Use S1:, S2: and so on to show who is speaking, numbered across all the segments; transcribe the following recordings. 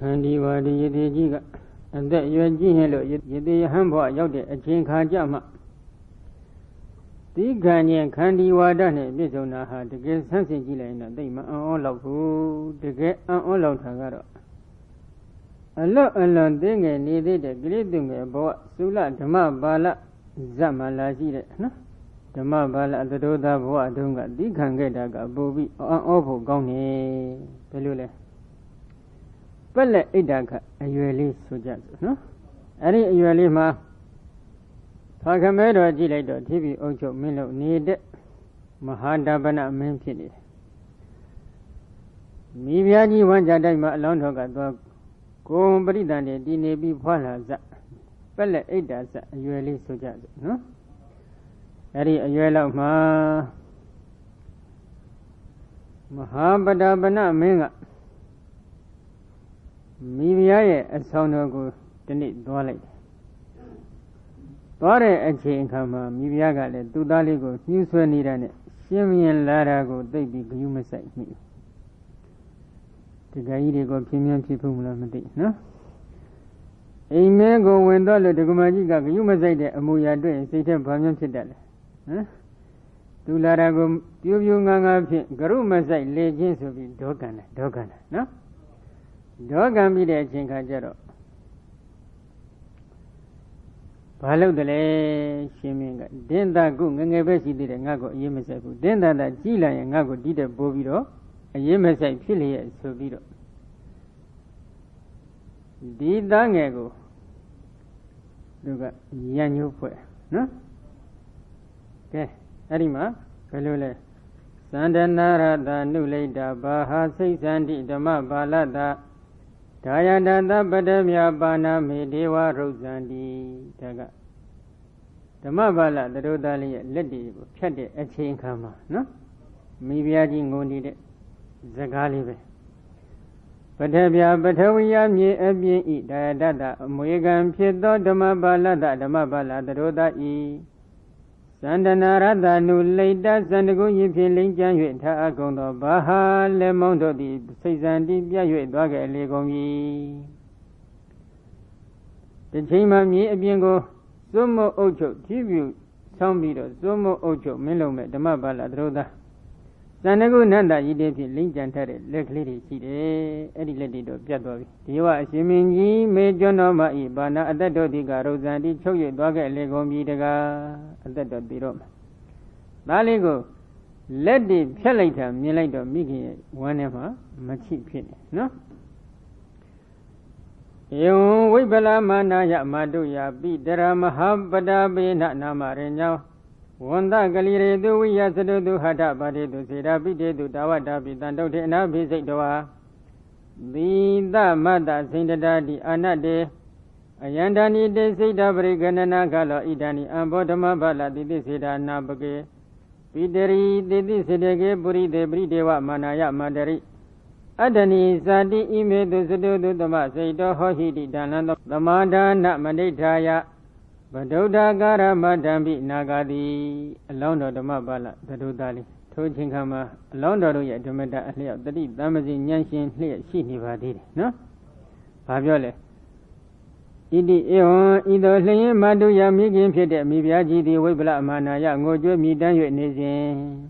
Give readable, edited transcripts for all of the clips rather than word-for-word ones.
S1: Khandi Wadi Yedijiga, and that you are Jihelo, Yedi Hambo, Yodi, a Chin Kajama. The Ganyan Khandi Wadane, Bizonaha, the Gay Sansi Gilena, they all of who, the Gay all of Tagaro. A lot alone thing and needed a greeting about Sula, Dama Bala, Zamala Zide, no? Dama Bala, the Doda Boa Dunga, the Kangadaga, Bobby, awful gone, Pelule. Pelle Idaka, a yearly suggest, no? Any yearly ma Pagamedo Giledo, TV Ojo Milo need Mahadabana Memphis. Miviani one Jadama alone got go Bridane, Dinebi Palaza. Pelle Idas, a yearly suggest, no? Any a yellow Mahabadabana Menga. Miviaye, a sound of good, the need dwelling. Tore a chain come, Miviaga, the Dudaligo, News were needed, Simeon Larago, they be human side me. The Gaidi go premium people, no? A man go when dollar the Gumajiga, human side, a Muya doing, Satan Pamian Sidal. To Larago, you Ganga, Garuma side, legends will be Dogana, no? Dogan be there, Chinkajaro. Palo the lay, Shiminga. Then that gung and a vessel did a nago, Yemesaku. Then that Gila and Nago did a bovido, a Yemesai Philly, Sovido. Did Dangago. Look at Yanu Pue, no? Okay, Arima, Pelule. Sandanara, the new lady, Baha, say Sandy, the Ma Balada. Dayadanda Badamia Bana Medewa Rosandi Daga. The Mabala, the Rodali, Lady, Chade, a chain kama, no? Maybe I didn't go need it. Zagalive. Badabia, Batavia, me, Abia, eat, Dayadada, Moegan, Piedo, the Mabala, the Roda E. Sandanara, the new lady, Sandago, Yipin, Jan, Tagondo, Baha, Lemondo, the Sazandi, Biayu, Dogga, Legomi. The chamber me, Abingo, Zomo Ocho, Tibu, Sambido, Zomo Ocho, Melome, the Mabala, Droda. Sanago Nanda, Yidepi, Linjan Terre, Lady, Eddie Lady, Jadori. You are assuming Major Noma, Ibana, at the Dodiga, Rosandi, Choyo, Dogga, Legomi, at the Dodi Daligo, let the Pelata, Milado, Migi, whenever, Machi Pin, no? You, Wibala Manaya, Maduya, beat Mahabada, be not Namarena. Wanda Galire do we as do Hada Bade do Serabi de do Dawadabi, Dando de Nabi Zedoa. The mother Saint Daddy Anade. Ayandani de Seda Briganana Gala Idani, and Bodama Bala de Seda Nabage. Pideri de Sedege Buri de Bridewa Manaya Madari. Adani Sadi Ime do Sedo the Masedo Hohidi Dananda, the Madana Madetaya. Badoda Gara Madambi Nagadi, alone of the Mabala, the Dudali, Tojinkama, alone of the Domeda Alia, the Damazin Yanshin, she never did, no? Fabiole. Idi either Lay Maduya Migin Pede, Mibiaji, the Wibla Manaya, Gojo Midan Nizin.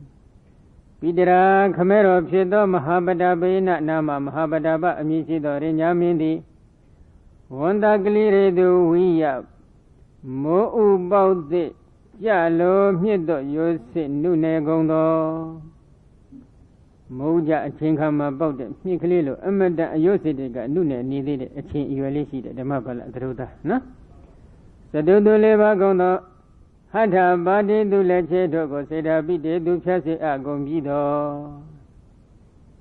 S1: Pidera, Camero, Piedo, Mahabada Bena, Nama, Mahabadaba, Amisido, Renyamindi. Wanda Glire do we up. Mo about the Yalo, Miedo, you say Nunegondo. Moja, Chinkama about it, Miklilo, Amada, Yosidiga, Nune needed a chain you elicited the Mabala Druda, no? Sadudo Leva Gondo, Hada Badi do Leche Dogo, said I be dead do Chassi Agombido.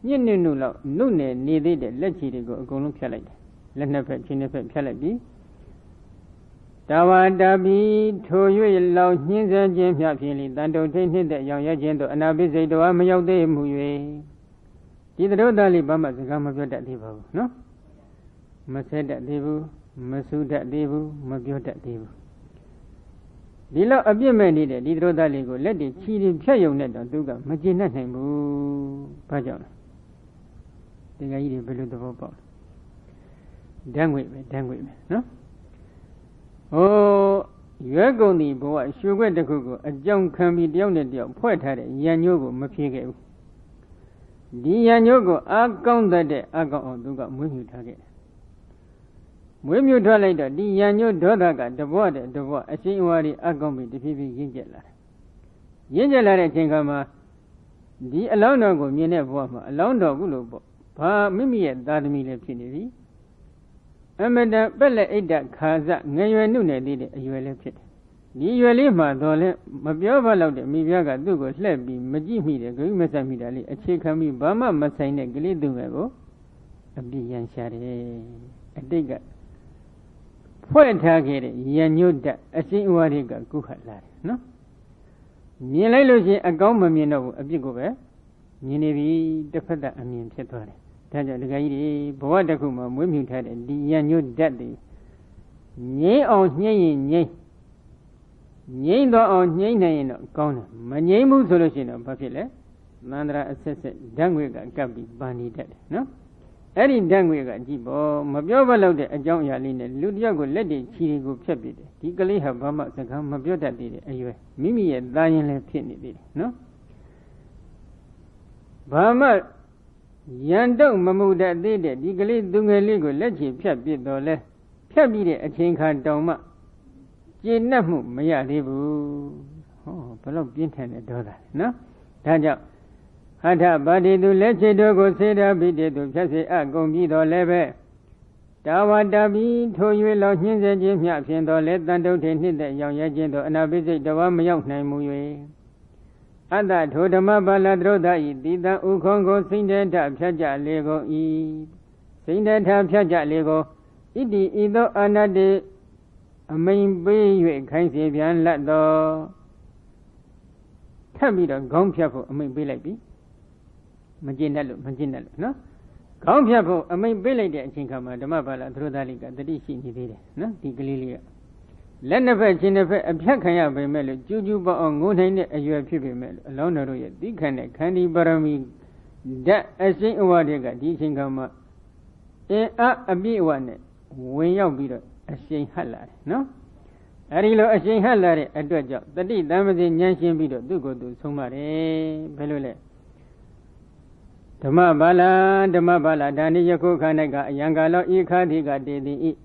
S1: Yenulo, Nune needed a lechi go, Golum Chalet. Let never Chinefet Chalabi. Dawadabi, Toyu, Lao, Hinza, Jim Yapili, Dando tainted that young agento, and I visit the Amayo de Muye. Did the Rodali Bama Gama that devo, no? Mased that devo, Masu that devo, Mabio that devo. The law of your man did it, did Rodali go, let it cheat him, Chayo net on Duga, Magina name, Pajon. The guy below the vocal. Dangwe, no? Oh, you're going to boy, sugar the cuckoo, a young can be down at the poet had a Yanyogo Mapige. The Yanyogo, I count that day, I got on to got when you target. When you tell later, the Yanyo daughter got the water, I see what I got me the people Yingela. Yingela Chingama, the alone go, me never alone dog, Pa Mimi at that million penny. Amanda Bella Ada Kaza, Nayo Nune did it, you left it. You leave my dollar, Mabiova loved it, Mibiaga Dugo, slept be Majimida, going Messamidali, a chick can be Bama Massaina Gilidugo, a big yan shade, a digger. Point target, Yanuda, a sing what he got good lad, no? Milalusi, a gomamino, a big over, Ninevi, the father, I mean, Setori. Taja the guy, Boadakuma, women had a Yanu daddy. Ye on ye, ye on ye, gone. My name solution of Papilla. Mandra assessed Dangwiga Gabi Bani dead, no? Eddie Dangwiga Jibo, Mabiova loaded a young Yalina, Ludiago lady, Chirigo Chapid. Tigally have Bama Sakam Mabiota did it, Mimi a dying penny did, no? Bama. Yandong Mamuda did it, legally doing a legal legend, Piabid or less. Piabid a chain can doma. Jinamu, Maya Debu. Oh, Palo Bintan a dollar, no? Taja Hata Badi do legend go say that be dead to just say, I go meet or leve. Tawa Dabi told you a lot of things that Jim Yapin or let than don't hit that young agent and I visit the one young name. And that told the Mabala Droda, did the Ukongo sing that Piaja Lego e. Sing that Piaja Lego. It is either another a main bay you can say beyond that door. Tell me the gong piapo, a main bay like me. Magina, no? Gong piapo, a main bay like that, Chinkama, the Mabala Drodalica, the dish in the no? The Galilia. Lennefe, Chinefe, a Piacaya by Melo, Jujuba on Gunane, a U. P. Mel, alone or yet, Dicane, Candy Barami, that a sing Wadiga, Dicingama, a bee one, when you be a sing Hallari, no? Arilo a sing Hallari, a do job, the deed damage in Yanshin Bido, do go to Sumare, Pelule. The Mabala, Dani Yako Kanaga, Yangalo, Ikadiga, Dedi.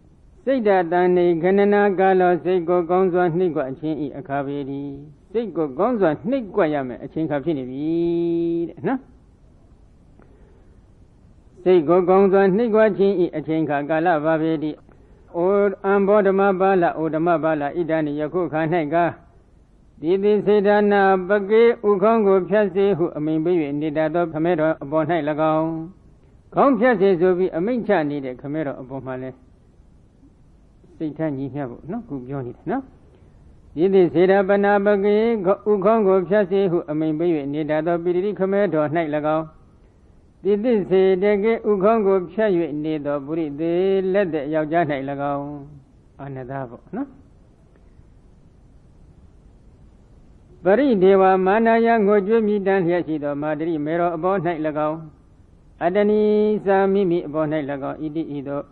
S1: Say that Dani Ganana Galo, say go Gonzo Nigua, Chin a Cavity. Say go Gonzo Niguayame, a chin capini, no? Say go Gonzo Nigua Chin a chin Gala Vavedi. Or Ambo the Mabala, or the Mabala, Idani Yako Kanaga. Did they say that now Bagay Ukongo Piazzi, who I mean, baby, needed a camera upon Night Lagoon? Kong Piazzi will be a main child needed camera upon my left. Satan, you have no good unit, no? Did they say that Banabagi, Ukongo Piazzi, who I mean, baby, needed a bitty camera Night Lagoon? Did they say they get Ukongo Piazzi need the booty, they let the Yaja Night Lagoon? Another, no? Bari Deva Manaya Goju Dan Yashido Madri Mero about Night Lagoon. Adani Samimi about Night Lagoon, Idi Ido.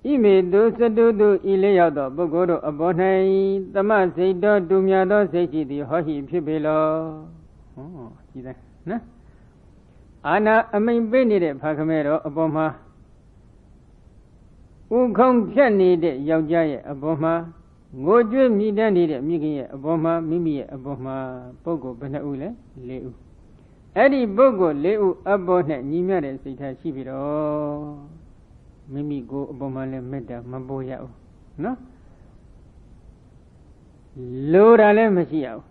S1: Ime do Sadu Ileado, Bogodo about Night, the man say do Dumiado say the Hohi Pibilo. Oh, see that, no? Anna, I mean, Benedict Pacamero, Aboma. Ukong Piani de Yaujaya, Aboma. Goju Midani de Migi, Aboma, Mimi, Aboma, Bogo, Benaule, Leu. Eddie Bogo, Leu, Abona, Nimia, Sita Shibiro. Mimi go Aboma, Meda, Maboya. No? Lora Lemasiao.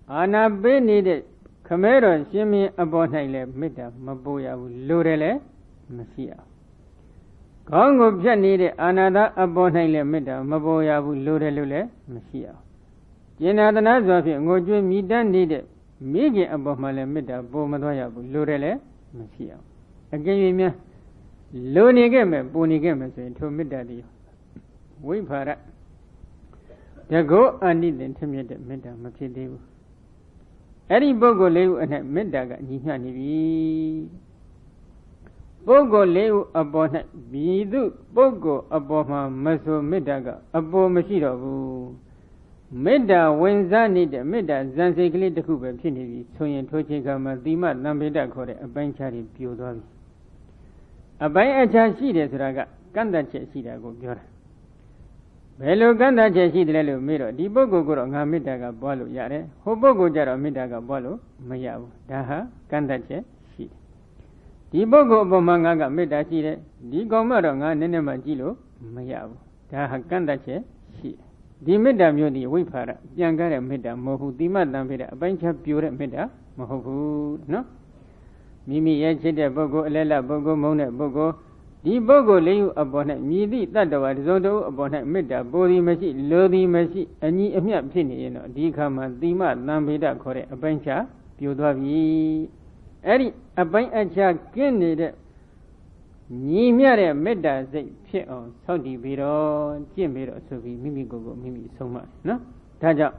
S1: Anna Benedict, Camero, Shimi, Abona, Meda, Maboya, Lorele, Masia. Congo Pianide, another abonile meda, Maboya, Lurelule, Messiah. Jenadana Zofi, Goju Midan needed, Migi abomale meda, Bomadoya, Lurele, Messiah. Again, me Lunigame, Bunigame, to midday. We para. They go and need the intimidated meda, Machidevu. Eddie Bogo live and at Medaga, Nihani. ပုဂ္ဂိုလ်လေးဦးအပေါ်၌ဘီသူပုဂ္ဂိုလ်အပေါ်မှာမဆိုမေတ္တာကအပေါ်မရှိတော့ဘူးမေတ္တာဝင်စားနေတဲ့မေတ္တာဇန်စိတ်ကလေးတစ်ခုပဲဖြစ်နေပြီဆိုရင်ထိုချိန်ခါမှာသီမသံဗေဒခေါ်တဲ့အပိုင်းခြားတွေပြိုသွားပြီအပိုင်းအခြားရှိတယ်ဆိုတာကကန့်တတ်ချက်ရှိတာကိုပြောတာဘယ်လိုကန့်တတ်ချက်ရှိတယ်လဲလို့မေးတော့ဒီပုဂ္ဂိုလ်ကတော့ငါမေတ္တာကပွားလို့ရတယ်ဟိုပုဂ္ဂိုလ်ကြတော့မေတ္တာကပွားလို့မရဘူးဒါဟာကန့်တတ်ချက်ရှိတယ်ဒီပုဂ္ဂိုလ်အပေါ်မှာငါကမေတ္တာရှိတယ်ဒီကောင်မတော့ငါနည်းနည်းမှကြည့်လို့မရဘူးဒါဟာကန့်တတ်ချက်ရှိတယ်ဒီမေတ္တာမျိုးဒီဝိဖာရပြန်ကားတဲ့မေတ္တာမဟုတ်ဘူးတိမတံဖေတဲ့အပိုင်းခြားပြိုတဲ့မေတ္တာမဟုတ်ဘူးနော်မိမိရဲ့ချစ်တဲ့ပုဂ္ဂိုလ်အလဲလပုဂ္ဂိုလ်မုန်းတဲ့ပုဂ္ဂိုလ်ဒီပုဂ္ဂိုလ်လေးဦးအပေါ်၌မြည်သည့်တတ္တဝါတစ်စုံတစ်ဦးအပေါ်၌မေတ္တာပိုသည်မရှိလိုသည်မရှိအညီအမျှဖြစ်နေရင်တော့ဒီခါမှာတိမတံဖေဒခေါ်တဲ့အပိုင်းခြားပြိုသွားပြီအဲ့ဒီအပိုင်းအခြားကင်းနေတဲ့ညီမျှတဲ့မေတ္တာစိတ်ဖြစ်အောင်ဆောက်တည်ပြီးတော့ကျင့်ပြီးတော့ဆိုပြီးမိမိကိုယ်ကိုမိမိဆုံးမနော်ဒါကြောင့်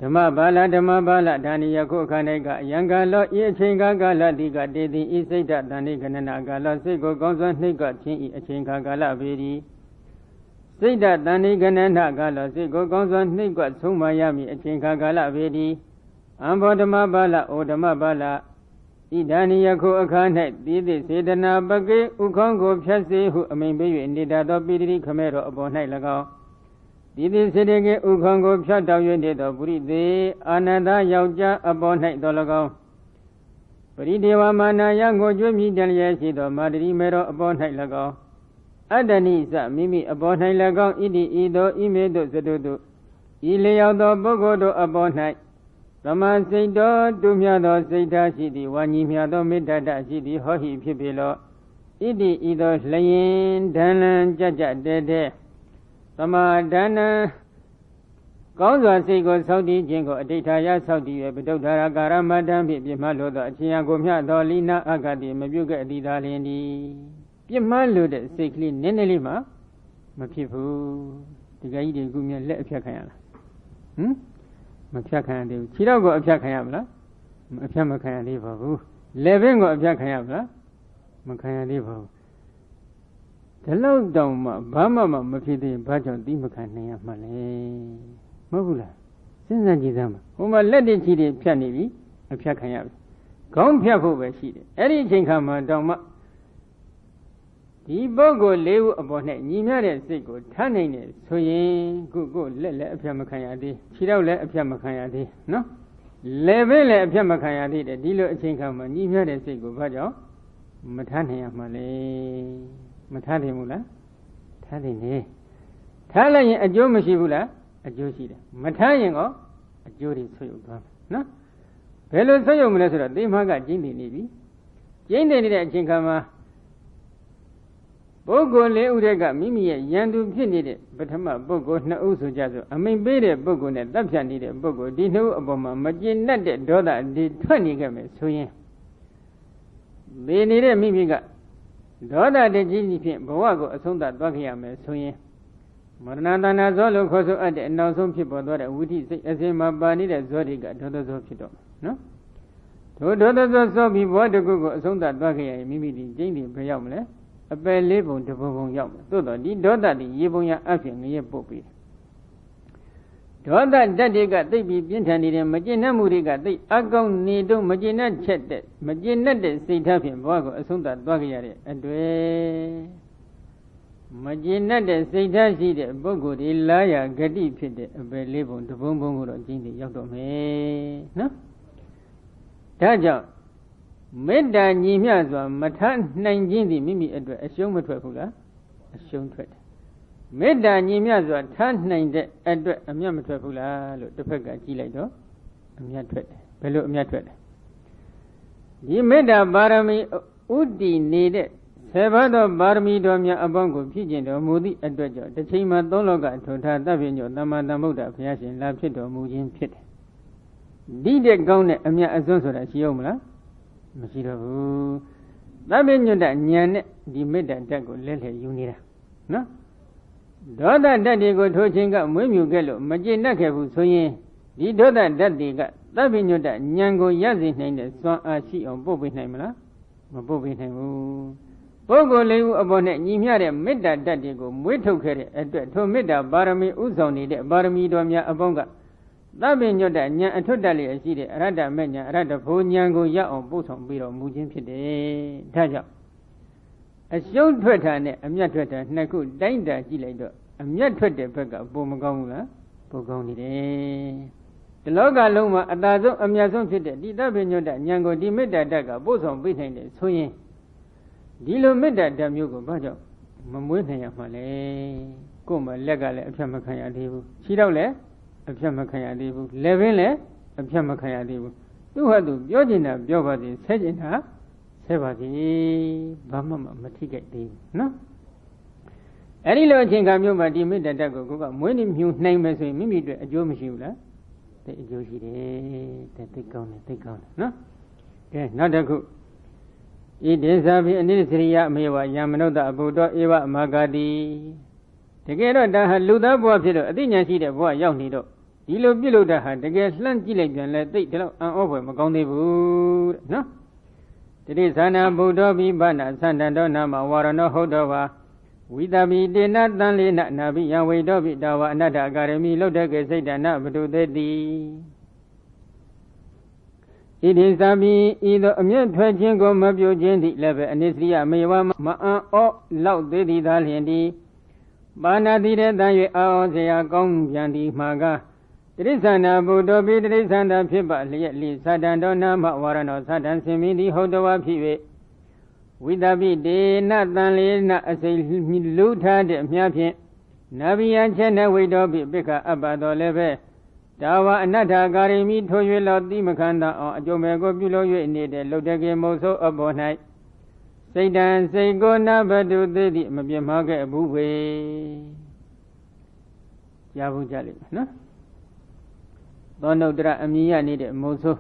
S1: ဓမ္မဘာလဒါနိယခုအခါ၌ကအယံကာလောဤအချိန်ကာလတိကတေတိဤစိတ်တတန်ဋိကဏနာကာလစိတ်ကိုကောင်းစွာနှိပ်ကခြင်းဤအချိန်ကာလပေသည်စိတ်တတန်ဋိကဏနာကာလစိတ်ကိုကောင်းစွာနှိပ်ကဆုံးမရမည်အချိန်ကာလပေသည်အံဘောဓမ္မဘာလဩဓမ္မဘာလဣဒာနိယခုအခါ၌တိတိစေတနာပကေဥခေါင်းကိုဖြတ်စေဟုအမိန်ပေး၍နေတတ်သောပိတိခမဲတော်အပေါ်၌၎င်းတိတိစေတကေဥခေါင်းကိုဖြတ်တောက်၍နေသောပုရိသေအာနန္ဒယောက်ျားအပေါ်၌တော်၎င်းပရိဒေဝမာနာယငိုကြွမြည်တလျက်ရှိသောမာတိမဲတော်အပေါ်၌၎င်းအတ္တနိစမိမိအပေါ်၌၎င်းဣတိဤသို့ဤမေသို့စတုတုဤလျောက်သောပုဂ္ဂိုလ်တို့အပေါ်၌သမစိတ်တော်တူမြတ်သောစိတ်ဓာတ်ရှိသည်ဝါညီမြတ်သောမေတ္တာရှိသည်ဟောဟိဖြစ်ပေလောဣတိဤသောလျင်ဒဏ္ဍံကြကြတဲသမဒဏ္ဍံကောင်းစွာစိတ်ကိုဆောက်တည်ခြင်းကိုအဋ္ဌာယဆောက်တည်၍ပတုဒ္ဓရာကာရမတ္တံဖြင့်ပြမှလို့သောအချင်းအကိုမြတ်သောလိနာအဂတိမပြုတ်ခဲ့အတိသာလျင်ဒီပြမှလို့တဲ့စိတ်ကလေးနည်းနည်းလေးမှမဖြစ်ဘူးဒီကကြီးတွေကမြက်လက်အဖြတ်ခံရလားဟမ်မဖြတ်ခံရသေးဘူးခြေတော့ကိုအဖြတ်ခံရမလားအဖြတ်မခံရသေးပါဘူးလက်ဘင်းကိုအဖြတ်ခံရမလားမခံရသေးပါဘူးဒီလောက်တောင်မှဘာမှမဖြစ်သေးဘာကြောင့်တီးမခံနိုင်ရမှလဲမဟုတ်ဘူးလားစဉ်းစားကြည့်စမ်းပါဟိုမှာလက်တွေခြေတွေဖြတ်နေပြီအဖြတ်ခံရပြီခေါင်းဖြတ်ဖို့ပဲရှိတယ်အဲ့ဒီအချိန်ခါမှာတောင်မှဒီပုဂ္ဂိုလ်လေးဦးအပေါ်နဲ့ညီမျှတဲ့စိတ်ကိုထားနိုင်တယ်ဆိုရင်ကိုလက်လည်းအဖြတ်မခံရသေးခြေတော့လည်းအဖြတ်မခံရသေးနော်လက်ပဲလည်းအဖြတ်မခံရသေးတယ်ဒီလိုအချိန်ခါမှာညီမျှတဲ့စိတ်ကိုဘာကြောင့်မထားနိုင်ရမှလဲမထားနိုင်ဘူးလားထားနိုင်တယ်ထားလိုက်ရင်အကျိုးမရှိဘူးလားအကျိုးရှိတယ်မထားရင်ရောအကျိုးတွေဆွေးရုံသွားမယ်နော်ဘယ်လိုဆွေးရုံမလဲဆိုတော့သေမကကျင်းတည်နေပြီကျင်းတည်နေတဲ့အချိန်ခါမှာပုဂ္ဂိုလ်လေးဦးတည်းကမိမိရဲ့ယံသူဖြစ်နေတဲ့ပထမပုဂ္ဂိုလ်နှစ်ဦးဆိုကြဆိုအမိန်ပေးတဲ့ပုဂ္ဂိုလ်နဲ့တပ်ဖြတ်နေတဲ့ပုဂ္ဂိုလ်ဒီနှစ်ဦးအပေါ်မှာမကျေနပ်တဲ့ဒေါသဒီထွက်နေခဲ့မယ်ဆိုရင်ဒီနေတဲ့မိမိကဒေါသတကြီးကြီးဖြင့်ဘဝကိုအဆုံးသတ်သွားခဲ့ရမယ်ဆိုရင်မရဏတဏဇောလို့ခေါ်ဆိုအပ်တဲ့အနောက်ဆုံးဖြစ်ပေါ်သွားတဲ့ဝိသိစိတ်အစဉ်မှာပါနေတဲ့ဇောတွေကဒေါသဇောဖြစ်တော့နော်ထိုဒေါသဇောစောပြီးဘဝတစ်ခုကိုအဆုံးသတ်သွားခဲ့ရရင်မိမိဒီကျင်းဒီဘယ်ရောက်မလဲအပယ်လေးပုံတစ်ပုံရောက်မယ်သို့တော့ဒီဒေါသတိရေပုံရအဖြစ်ငရဲပုတ်ပြီးဒေါသဓာတ်တွေကသိပြီးပြင်းထန်နေတယ်မကျေနပ်မှုတွေကသိအကောင်းနေတော့မကျေနပ်ချက်တဲ့မကျေနပ်တဲ့စိတ်ဓာတ်ဖြင့်ဘဝကိုအဆုံးသတ်သွားခဲ့ရတဲ့အတွေ့မကျေနပ်တဲ့စိတ်ဓာတ်ရှိတဲ့ပုဂ္ဂိုလ်ဒီလာရဂတိဖြစ်တဲ့အပယ်လေးပုံတစ်ပုံကိုတော့ကျင်းတယ်ရောက်တော့မယ်နော်ဒါကြောင့်မေတ္တာညီမျှစွာမထားနိုင်ခြင်းသည်မိမိအတွက်အရှုံးမထွက်ဘူးလားအရှုံးထွက်တယ်မေတ္တာညီမျှစွာထားနိုင်တဲ့အတွက်အမြတ်မထွက်ဘူးလားလို့တစ်ဖက်ကကြည့်လိုက်တော့အမြတ်ထွက်တယ်ဘယ်လိုအမြတ်ထွက်လဲဒီမေတ္တာပါရမီဥတည်နေတဲ့ဆေဘသောပါရမီတော်များအပေါင်းကိုဖြည့်ကျင့်တော်မူသည့်အတွက်ကြောင့်တစ်ချိန်မှာသုံးလောကထွန်ထားတပ်ပညောသမ္မာသမ္ဗုဒ္ဓဘုရားရှင်လာဖြစ်တော်မူခြင်းဖြစ်တယ်ဒီတဲ့ကောင်းတဲ့အမြတ်အစွန်းဆိုတာရှိအောင်မလားမရှိတော့ဘူးသဗ္ဗညုတဉာဏ်နဲ့ဒီမေတ္တာဓာတ်ကိုလက်လက်ယူနေတာနော်ဒေါသဓာတ်တွေကိုထိုချိန်ကမွေးမြူခဲ့လို့မကျေနပ်ခဲ့ဘူးဆိုရင်ဒီဒေါသဓာတ်တွေကသဗ္ဗညုတဉာဏ်ကိုရစေနိုင်တဲ့စွမ်းအားရှိအောင်ပို့ပေးနိုင်မလားမပို့ပေးနိုင်ဘူး ပုဂ္ဂိုလ်လေးဦးအပေါ်နဲ့ညီမျှတဲ့မေတ္တာဓာတ်တွေကိုမွေးထုတ်ခဲ့တဲ့အတွက်ထိုမေတ္တာပါရမီဥဆောင်နေတဲ့ပါရမီတော်များအပေါင်းကသဗ္ဗညွတ်တဉာဏ်အထွတ်တက်လျက်ရှိတဲ့အရဟတမေဉာဏ်အရဟတဘုံဉာဏ်ကိုရအောင်ပို့ဆောင်ပြီးတော်မူခြင်းဖြစ်တယ်။ဒါကြောင့်အရှုံးထွက်တာနဲ့အမြတ်ထွက်တာနှစ်ခုတိုင်းတာကြည့်လိုက်တော့အမြတ်ထွက်တဲ့ဘက်ကပုံမကောင်းဘူးလားပုံကောင်းနေတယ်။ဒီလောကလုံးမှာအသာဆုံးအမြတ်ဆုံးဖြစ်တဲ့ဒီသဗ္ဗညွတ်တဉာဏ်ကိုဒီမေတ္တာဓာတ်ကပို့ဆောင်ပေးနိုင်တယ်ဆိုရင်ဒီလိုမေတ္တာဓာတ်မျိုးကိုဘာကြောင့်မမွေးနိုင်ရမှာလဲကိုယ်မှလက်ကလည်းအဖြတ်မခံရသေးဘူးခြေတော့လည်းအဖြတ်မခံရသေးဘူးလက်ပင်လည်းအဖြတ်မခံရသေးဘူးသူ့ဟာသူပြောကျင်တာပြောပါစေဆဲကျင်တာဆဲပါစေဘာမှမထိခိုက်သေးဘူးနော်အဲ့ဒီလိုအချိန်ခါမျိုးမှာဒီမေတ္တာဓာတ်ကိုကိုကမွေးနေမြူနိုင်မယ်ဆိုရင်မိမိတို့အကျိုးမရှိဘူးလားသိအကျိုးရှိတယ်သိကောင်းတယ်သိကောင်းတယ်နော်ကဲနောက်တစ်ခုဣတိသဗ္ဗိအနိစ္စရိယမေဝယံမနုဿအဘုဒ္ဓဧဝမာဂတိတကယ်တော့ဒါဟာလူသားဘဝဖြစ်လို့အသိဉာဏ်ရှိတဲ့ဘဝရောက်နေတော့ဒီလိုပြုလုပ်တာဟာတကယ်လှမ်းကြည့်လိုက်ပြန်လဲသိတယ်လို့အံ့ဩဖွယ်မကောင်းသေးဘူးတဲ့နော်တတိသနာဘုဒ္ဓဘိဗနာသန္တတောနာမဝရဏောဟုတ်တော်ပါဝိတပိတေနတံလေနနာဘိယံဝိတောပိတာဝအနတ္တအကာရမိလုတ်တဲ့ကေစိတ်တနာဘတုသေတိဣတိသဗ္ဗိဤသို့အမျက်ထွက်ခြင်းကိုမပြုခြင်းသည်လည်းပဲအနိစ္စရိယမေဝမအံ့ဩလောက်သေးသည်သာလျှင်သည်ပါဏတိတဲ့တန်၍အာဩစေယကောင်းပြန်သည်မှာကတိရိစ္ဆာနာဘုဒ္ဓပိတိရိစ္ဆာနာဖြစ်ပါလျက်လိသတ္တံတောနာမဝရဏောသတ္တံစင်မိသည်ဟုတ်တော်ဖြစ်၍ဝိတပိတေနတန်လေနအစိလူထားတဲ့မြဖြင့်နဗိယံချက်နဲ့ဝိတောပိပိကအပ္ပတော်လည်းပဲဒါဝအနတ္ထကာရိမိထို၍လောတိမခန္ဓာအောင်အကျိုးမဲ့ကိုပြုလို့၍နေတဲ့လုတ်တကေမုတ်ဆိုးအပေါ်၌စိတ်တံစိတ်ကိုနဘတုသေတိမပြတ်မှားခဲ့ဘူးပဲကြားဘူးကြလိမ့်မယ်နော်သောနုတ္တရအမြင်ရနေတဲ့မုတ်ဆိုး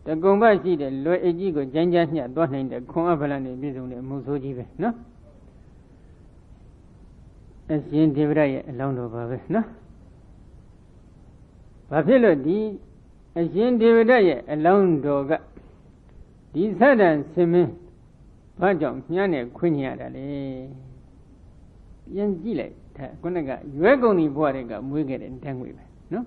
S1: တကုံပတ်ရှိတဲ့လွယ်အကြီးကိုကြမ်းကြမ်းညှက်သွားနိုင်တဲ့ခွန်အဖလနဲ့ပြည့်စုံတဲ့မုတ်ဆိုးကြီးပဲနော်အရှင်ဒေဝရရဲ့အလောင်းတော်ပါပဲနော်ဘာဖြစ်လို့ဒီအရှင်ဒေဝဒတ်ရဲ့အလောင်းတော်ကဒီသတ္တန်စင်မင်းဘာကြောင့်ညှမ်းနဲ့ခွင်းညရတာလဲပြန်ကြည့်လိုက်ဒါခုနကရွဲကုန်ဒီဘဝတွေကမွေးခဲ့တဲ့ဓာတ်ငွေပဲနော်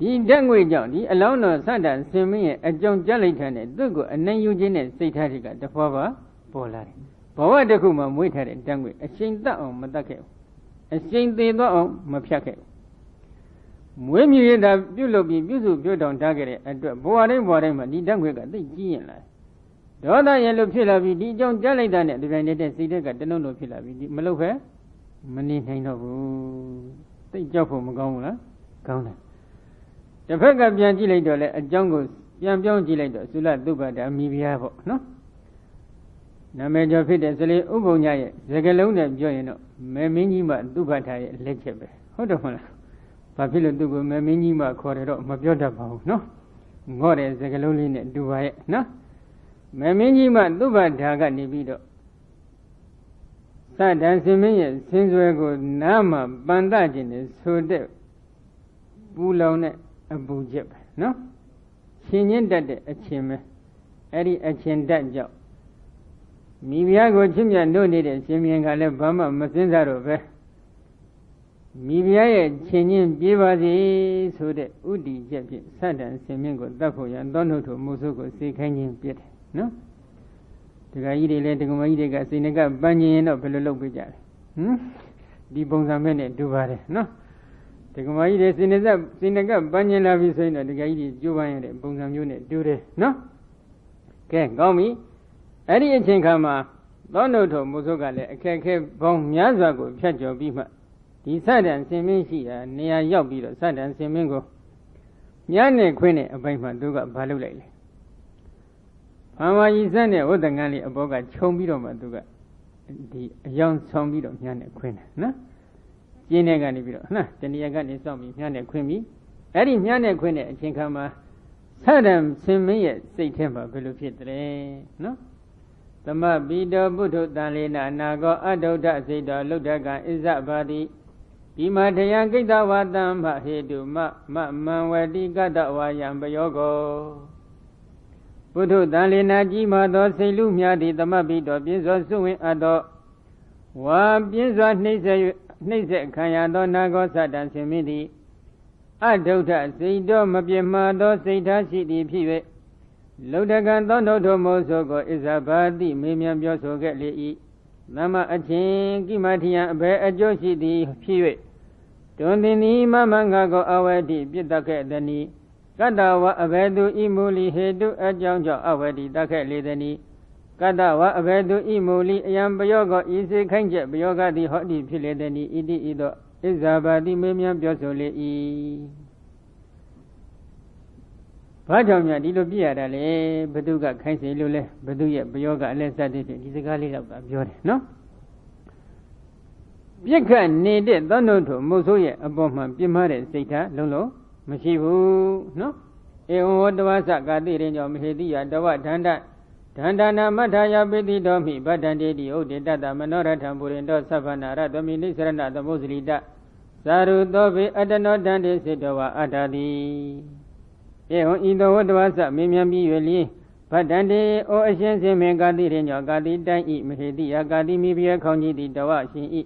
S1: ဒီဓာတ်ငွေကြောင့်ဒီအလောင်းတော်သတ္တန်စင်မင်းရဲ့အကြောင်းကြလိုက်တဲ့သူ့ကိုအနိုင်ယူခြင်းနဲ့စိတ်ထားတွေကတဖွာပါပေါ်လာတယ်ဘဝတစ်ခုမှာမွေးထားတဲ့ဓာတ်ငွေအချိန်တတ်အောင်မတတ်ခဲ့ဘူးအချိန်သေးသွားအောင်မဖြတ်ခဲ့ဘူးမွေးမြူရတာပြုလုပ်ပြီးပြုစုပြုတောင်ထားခဲ့တဲ့အတွက်ဘဝတိုင်းမှာဒီဓာတ်ငွေကသိကြီးရင်လာဒေါသရဲ့လို့ဖြစ်လာပြီးဒီအကြောင်းကြားလိုက်တာနဲ့ဒီတိုင်းနေတဲ့စိတ်တွေကတလုံးလို့ဖြစ်လာပြီးဒီမလုပ်ပဲမနေနိုင်တော့ဘူးသိကြောက်ဖို့မကောင်းဘူးလားကောင်းတယ်တစ်ဖက်ကပြန်ကြည့်လိုက်တော့လေအကြောင်းကိုပြန်ပြောင်းကြည့်လိုက်တော့သုလသုဘတာမိဖုရားပေါ့နော်နာမည်ကျော်ဖြစ်တဲ့ဇလေဥပုံညရဲ့စကလုံးနဲ့ပြောရင်တော့မေမင်းကြီးမှသုဘတာရဲ့လက်ချက်ပဲဟုတ်တယ်မဟုတ်လားဘာဖြစ်လို့သူ့ကိုမမင်းကြီးမှခေါ်တယ်တော့မပြောတတ်ပါဘူးနော်ငေါ့တဲ့စကလုံးလေးနဲ့တူပါရဲ့နော်မမင်းကြီးမှသူ့ဘာဓာကနေပြီးတော့သတ္တန်စင်မင်းရဲ့ဆင်းဆွဲကိုနားမှာပန်တခြင်းနဲ့ဆိုတဲ့ပူလောင်တဲ့အပူချက်ပဲနော်ရှင်ချင်းတတ်တဲ့အချင်းပဲအဲ့ဒီအချင်းတတ်ကြောင့်မိဖုရားကိုချစ်မြတ်နို့နေတဲ့ရှင်မြင်ကလည်းဘာမှမစင်းစားတော့ပဲမိဖုရားရဲ့ချင်းချင်းပြေးပါစေဆိုတဲ့ဥတီချက်ဖြင့်သတ္တန်စင်မင်းကိုတတ်ဖို့ရန်သောနှုတ်ထုမှုစုကိုစေခိုင်းခြင်းပြည့်တယ်နော်ဒကာကြီးတွေလည်းဒကာမကြီးတွေကစိတ်နကပန်းခြင်းရင်တော့ဘယ်လိုလုပ်ပေးကြလဲဒီပုံစံမဲ့နဲ့တူပါတယ်နော်ဒကာမကြီးတွေစိတ်နကပန်းခြင်းလာပြီဆိုရင်တော့ဒကာကြီးတွေကြိုးပမ်းရတဲ့ပုံစံမျိုးနဲ့တူတယ်နော်ကဲကောင်းပြီအဲ့ဒီအချိန်ခါမှာသောနှုတ်ထုမှုစုကလည်းအခက်ခဲပေါင်းများစွာကိုဖြတ်ကျော်ပြီးမှဒီသတ္တန်စင်မင်းရှိတာနေရာရောက်ပြီးတော့သတ္တန်စင်မင်းကိုညနေခွင်းနဲ့အပိုင်းမှာသူကဘာလုပ်လိုက်လဲဘာဝကြီးစက်နဲ့ဝတ္တငန်းလေးအဘောကခြုံပြီးတော့မှသူကဒီအယောင်ဆောင်ပြီးတော့ညနေခွင်းတယ်နော်ကျင်းတဲ့ကနေပြီးတော့ဟလားတဏှာကနေစောင့်ပြီးညနေခွင်းပြီးအဲ့ဒီညနေခွင်းတဲ့အချိန်ခါမှာသတ္တန်စင်မင်းရဲ့စိတ်ထဲမှာဘယ်လိုဖြစ်တယ်နော်သမပိတောပုထုတန်လေနအနာကောအတုဒ္ဒစိတ်တော်လုဒ္ဒကံဣဇဘာတိဒီမထယံကိတ္တဝတံမဟေတုမမံဝတိကတ္တဝါယံပယောကော ပုထုတန်လေနာကြီးမာသောစိတ်လူမြတ်သည်သမတ်ပြီးတော့ပြင်းစွာစွဝင်အပ်သောဝါပြင်းစွာနှိမ့်ဆက်ခံရသောနာဂောသတ္တံဆင်မိသည်အဒုဋ္ဌစိတ်တော်မပြင်းမာသောစိတ်ထားရှိသည်ဖြစ်၍လုဒ္ဓကံသောနှုတ်တော်မို့ဆိုကိုဣဇဘာတိမေမြန်းပြောဆိုခဲ့လေ၏သမအချင်းကိမထီယံအဘယ်အကျိုးရှိသည်ဖြစ်၍တွင်သည်နိမမငါကိုအဝေတိပြစ်တတ်ခဲ့သည်နိကတ္တဝအဘယ်သူဤမူလီဟေတုအကြောင်းကြောင့်အဝေတိတတ်ခဲ့လေသည်နိကတ္တဝအဘယ်သူဤမူလီအယံပယောကောဤစေခိုင်းချက်ပယောဂသည်ဟောတိဖြစ်လေသည်နိဣတိဤသောဣဇဘာတိမေမြန်းပြောဆိုလေ၏ဘာကြောင့်များဒီလိုပြရတာလဲဘသူကခိုင်းစေလို့လဲဘသူရဲ့ပယောဂအလဲစတဲ့ဖြင့်ဒီစကားလေးတော့ပြောတယ်နော်ပြစ်ခတ်နေတဲ့သောနှုတ်ထုမုတ်ဆိုးရဲ့အပေါ်မှာပြင်းမာတဲ့စိတ်ထားလုံးလုံးမရှိဘူးနော်ဧဝံဝတ္တဝသကာတိရင်ကြောင့်မဟေတိယတဝဒန္တဒန္တနာမထာယပိတိတော်မိဗတ္တန္တေတိဥဒေတတမနောရထံပုရိန္တောသဗ္ဗနာရသမိနိစရဏသမုစလိတသာရုသောဘေအတ္တနောတန္တေစေတဝအတ္တတိဧဝံဤသောဝတ္တဝသမင်းမြန်ပြီး၍လျင်ဗတ္တန္တေဩအရှင်စင်မင်ကာတိရင်ကြောင့်ကာတိတိုင်းဤမဟေတိယကာတိမိပြဲခေါင်းကြီးတိတဝရှင်ဤ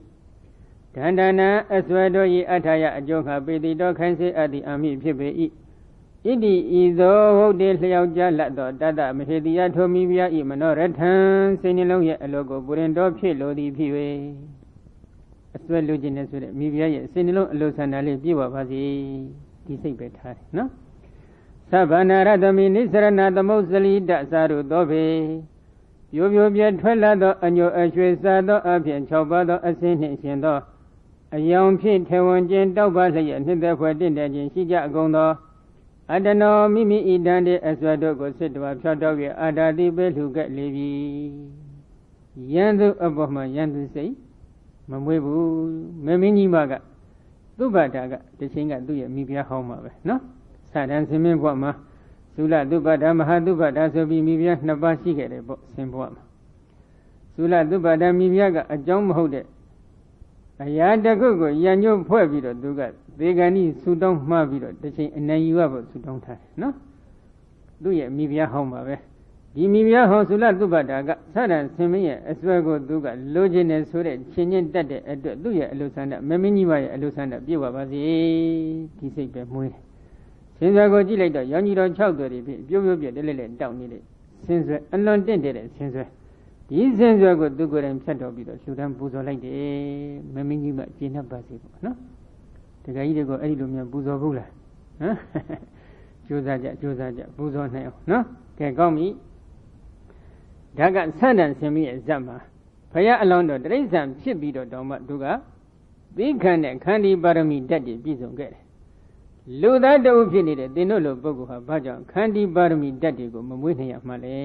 S1: ဒန္တနာအစွဲတို့၏အထာယအကျိုးငါပေတိတော်ခိုင်းစေအပ်သည့်အမိဖြစ်ပေ၏ဣတိဤသောဟုတ်တေလျောက်ကြလတ်သောတတမဟေတိယထိုမိပြ၏မနောရထံစိတ်နှလုံးရဲ့အလိုကိုပုရင်တော်ဖြစ်လိုသည်ဖြစ်၍အစွဲလူချင်းနဲ့ဆိုတဲ့မိပြရဲ့စိတ်နှလုံးအလိုဆန္ဒလေးပြည့်ဝပါစေဒီစိတ်ပဲထားတယ်နော်သဗ္ဗနာရသမိနိစရဏသမုစလိတသာရုသောဘေပြိုပြိုပြဲထွက်လာသောအညိုအရွှေစားသောအဖြစ်6ပါးသောအစင်းနှင့်ရှင်သောအယောင်ဖြင့်ထေဝံကျင်တောက်ပါလျက်နှစ်သက်ဖွယ်တင့်တယ်ခြင်းရှိကြအကုန်သောအတ္တနောမိမိဤတန်တဲ့အစွဲတို့ကိုစစ်တော်ဖြောက်တော့၍အာတာတိပဲလှူခဲ့လေပြီယံသူအပေါ်မှာယံသူစိတ်မမွေးဘူးမမင်းကြီးမကသုဘတာကတချင်းကသူ့ရဲ့မိဖုရားဟောင်းမှာပဲနော်သတ္တံစင်မင်းဘဝမှာသုလသုဘတာမဟာသုဘတာဆိုပြီးမိဖုရား2ပါးရှိခဲ့တယ်ပေါ့စင်ဘဝမှာသုလသုဘတာမိဖုရားကအကြောင်းမဟုတ်တဲ့အရာတခုကိုရံညွတ်ဖွဲ့ပြီးတော့သူကသေကံဤဆူတောင်းမှားပြီးတော့တစ်ချိန်အနိုင်ယူရဖို့ဆူတောင်းထားတယ်နော်သူ့ရဲ့မိဖုရားဟောင်းပါပဲဒီမိဖုရားဟောင်းသုလသုဘတာကသတ္တံစင်မင်းရဲ့အစွဲကိုသူကလိုချင်တယ်ဆိုတဲ့ချင်းချင်းတက်တဲ့အတွက်သူ့ရဲ့အလိုဆန္ဒမမင်းကြီးမရဲ့အလိုဆန္ဒပြည့်ဝပါစေဒီစိတ်ပဲမွေးတယ်စင်စွဲကိုကြည့်လိုက်တော့ရောင်ကြီးတော်6သွယ်တွေဖြစ်ပြုံးပြုံးပြတက်လက်လက်တောက်နေတဲ့စင်စွဲအလွန်တင့်တဲ့စင်စွဲဒီစင်စွဲကိုသူကိုယ်တိုင်ဖြတ်တော်ပြီးတော့လှူဒန်းပူဇော်လိုက်တယ်မမင်းကြီးမကျေနပ်ပါစေပေါ့နော်တခါကြီးတွေကိုအဲ့ဒီလိုမျိုးပူဇော်ဘူးလားဟမ်ကြိုးစားကြပူဇော်နိုင်အောင်နော်ကဲကောင်းပြီဒါကဆန့်တန်ဆင်မိရဲ့ဇတ်မှာဘုရားအလောင်းတော်တိရစ္ဆာန်ဖြစ်ပြီးတော့တောင်မှသူကသိခံတဲ့ခန္တီပါရမီတက်တည်ပြည့်စုံခဲ့တယ်လူသားတအုပ်ဖြစ်နေတဲ့သင်တို့လိုပုဂ္ဂိုလ်ဟာဘာကြောင့်ခန္တီပါရမီတက်တွေကိုမမွေးနိုင်ရမှလဲ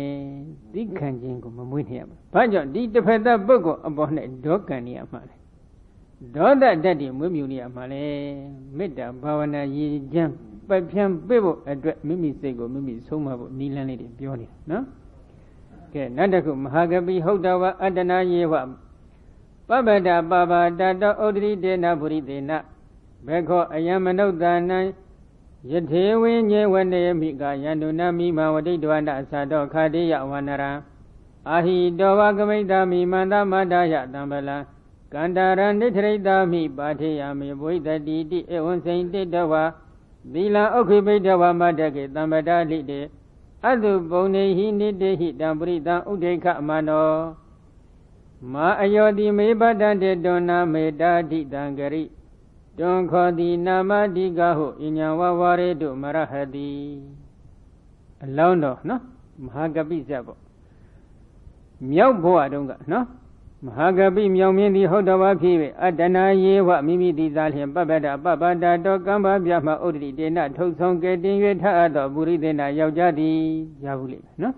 S1: သိခံခြင်းကိုမမွေးနိုင်ရမှာဘာကြောင့်ဒီတစ်ဖက်သားပုဂ္ဂိုလ်အပေါ်နဲ့ဒေါကံနေရမှာလဲဒေါသတက်တွေမွေးမြူနေရမှာလဲမေတ္တာဘာဝနာရည်ချမ်းပတ်ဖြန်းပေးဖို့အတွက်မိမိစိတ်ကိုမိမိဆုံးမဖို့နိလန်းလေးတွေပြောနေတာနော်ကဲနောက်တစ်ခုမဟာကပိဟုတ်တော်ဝအတ္တနာယေဝပပ္ပတပါပါတတောဥဒ္ဓရိတေနဗုရိတေနဘေခောအယံမနုဿာနံယထေဝိညေဝနေမိကယန္တုနာမိမဝတိတဝန္တအသာတောခာတိယဝန္နရံအာဟိတောဝကမိတ္တမိမန္တမတ္တယတံပလံကန္တာရဏိထရိတမိပါထေယမေဘဝိတတိတိဧဝံစိန်တိတဝသီလံဥခိပိတဝမတ္တကေတံပတ္တလိတေအတုပုံနေဟိနိတေဟိတံပရိတံဥဒိခမနောမာအယောတိမေပတ္တံတေတွနာမေတာတိတံဂရိတွန်ခောတိနာမတိကဟုအညံဝဝရေတုမရဟတိအလောင်းတော်နော်မဟာကပိဇတ်ပေါ့မြောက်ဘဝတုန်းကနော်မဟာကပိမြောင်မြင်းသည်ဟုတ်တော်ပါဖြစ်၍အတ္တနာယေဝမိမိတိသာလျှင်ပပ္ပတပပ္ပတာတောကမ္ဘာပြမဥဒ္ဓိတေနထုတ်ဆောင်ကဲတင်၍ထအပ်သောပုရိသေနယောက်ျားသည်ရဘူးလေနော်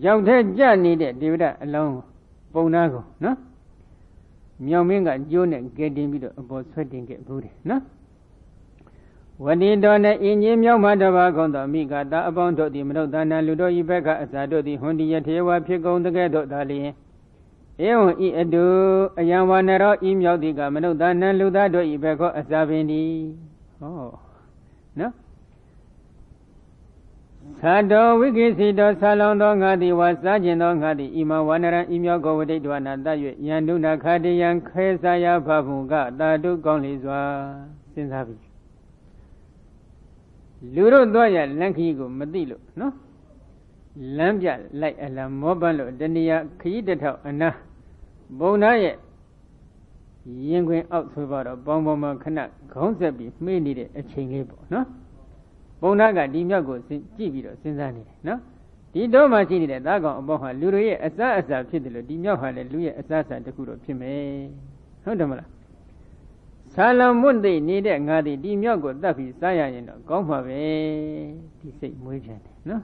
S1: ကြောက်တဲ့ကြနေတဲ့ဒေဝဒအလောင်းပုံနာကိုနော်မြောင်မင်းကကျိုးနဲ့ကဲတင်ပြီးတော့အပေါ်ဆွဲတင်ခဲ့ဘူးတယ်နော်ဝတိတော်နဲ့အင်းကြီးမြောက်မှတပါကုန်သောမိဂတာအပေါင်းတို့သည်မနုဿာနလူတို့ဤဘက်ကအစာတို့သည်ဟွန်ဒီယထေဝဖြစ်ကုန်တကဲ့သို့သာလျင်ဧဝံဤအတုအယံဝနရောဤမြောက်သည်ကမနုဿာနလူသားတို့ဤဘက်ကအစာပင်သည်ဟောနော် Sado Wikisido Salondo Ngadi was Sajino Ngadi Ima Wanaran Imyogo Vidwana Dayu Yanduna Kadiyan Kesaya Babuga Dadu Gonglizwa Sinsabi Luro Doya Lankigo Madilo, no? Lambia like a lamobalo, Denia Kidata Anna Bonaye Yingwin out to about a bomber cannot concept may need a chain label, no? Bonaga Dimyago Gibido Sinzani, no? Di Doma Chini that Dagon Boha Lurie Asa Pidlo Dimyo Hallelujah Assasa de Kuro Pime. Hundamala Salam Mundi needed Ngadi Dimyago Dafi Sayan, Gomave, he said Mujan, no?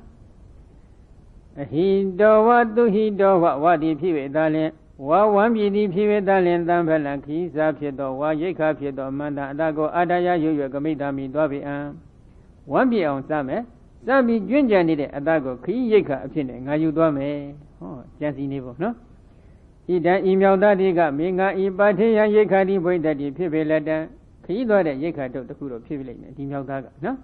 S1: He do what do he do what he pive darling, what one be the pive darling, Dambalaki, Zapiedo, Wajeka Piedo, Manda, Dago, Adaya, you Gamidami, Dobi. One be on Same, Sami Junja needed a dago, Kiyaka opinion, Ayudome, oh, just in evil, no? He died in Yaldadiga, Minga, Ibati, and Yakadi, boy that he pive letter, Kido, Yaka, the Kuro Pivil, Dimyaldaga, no?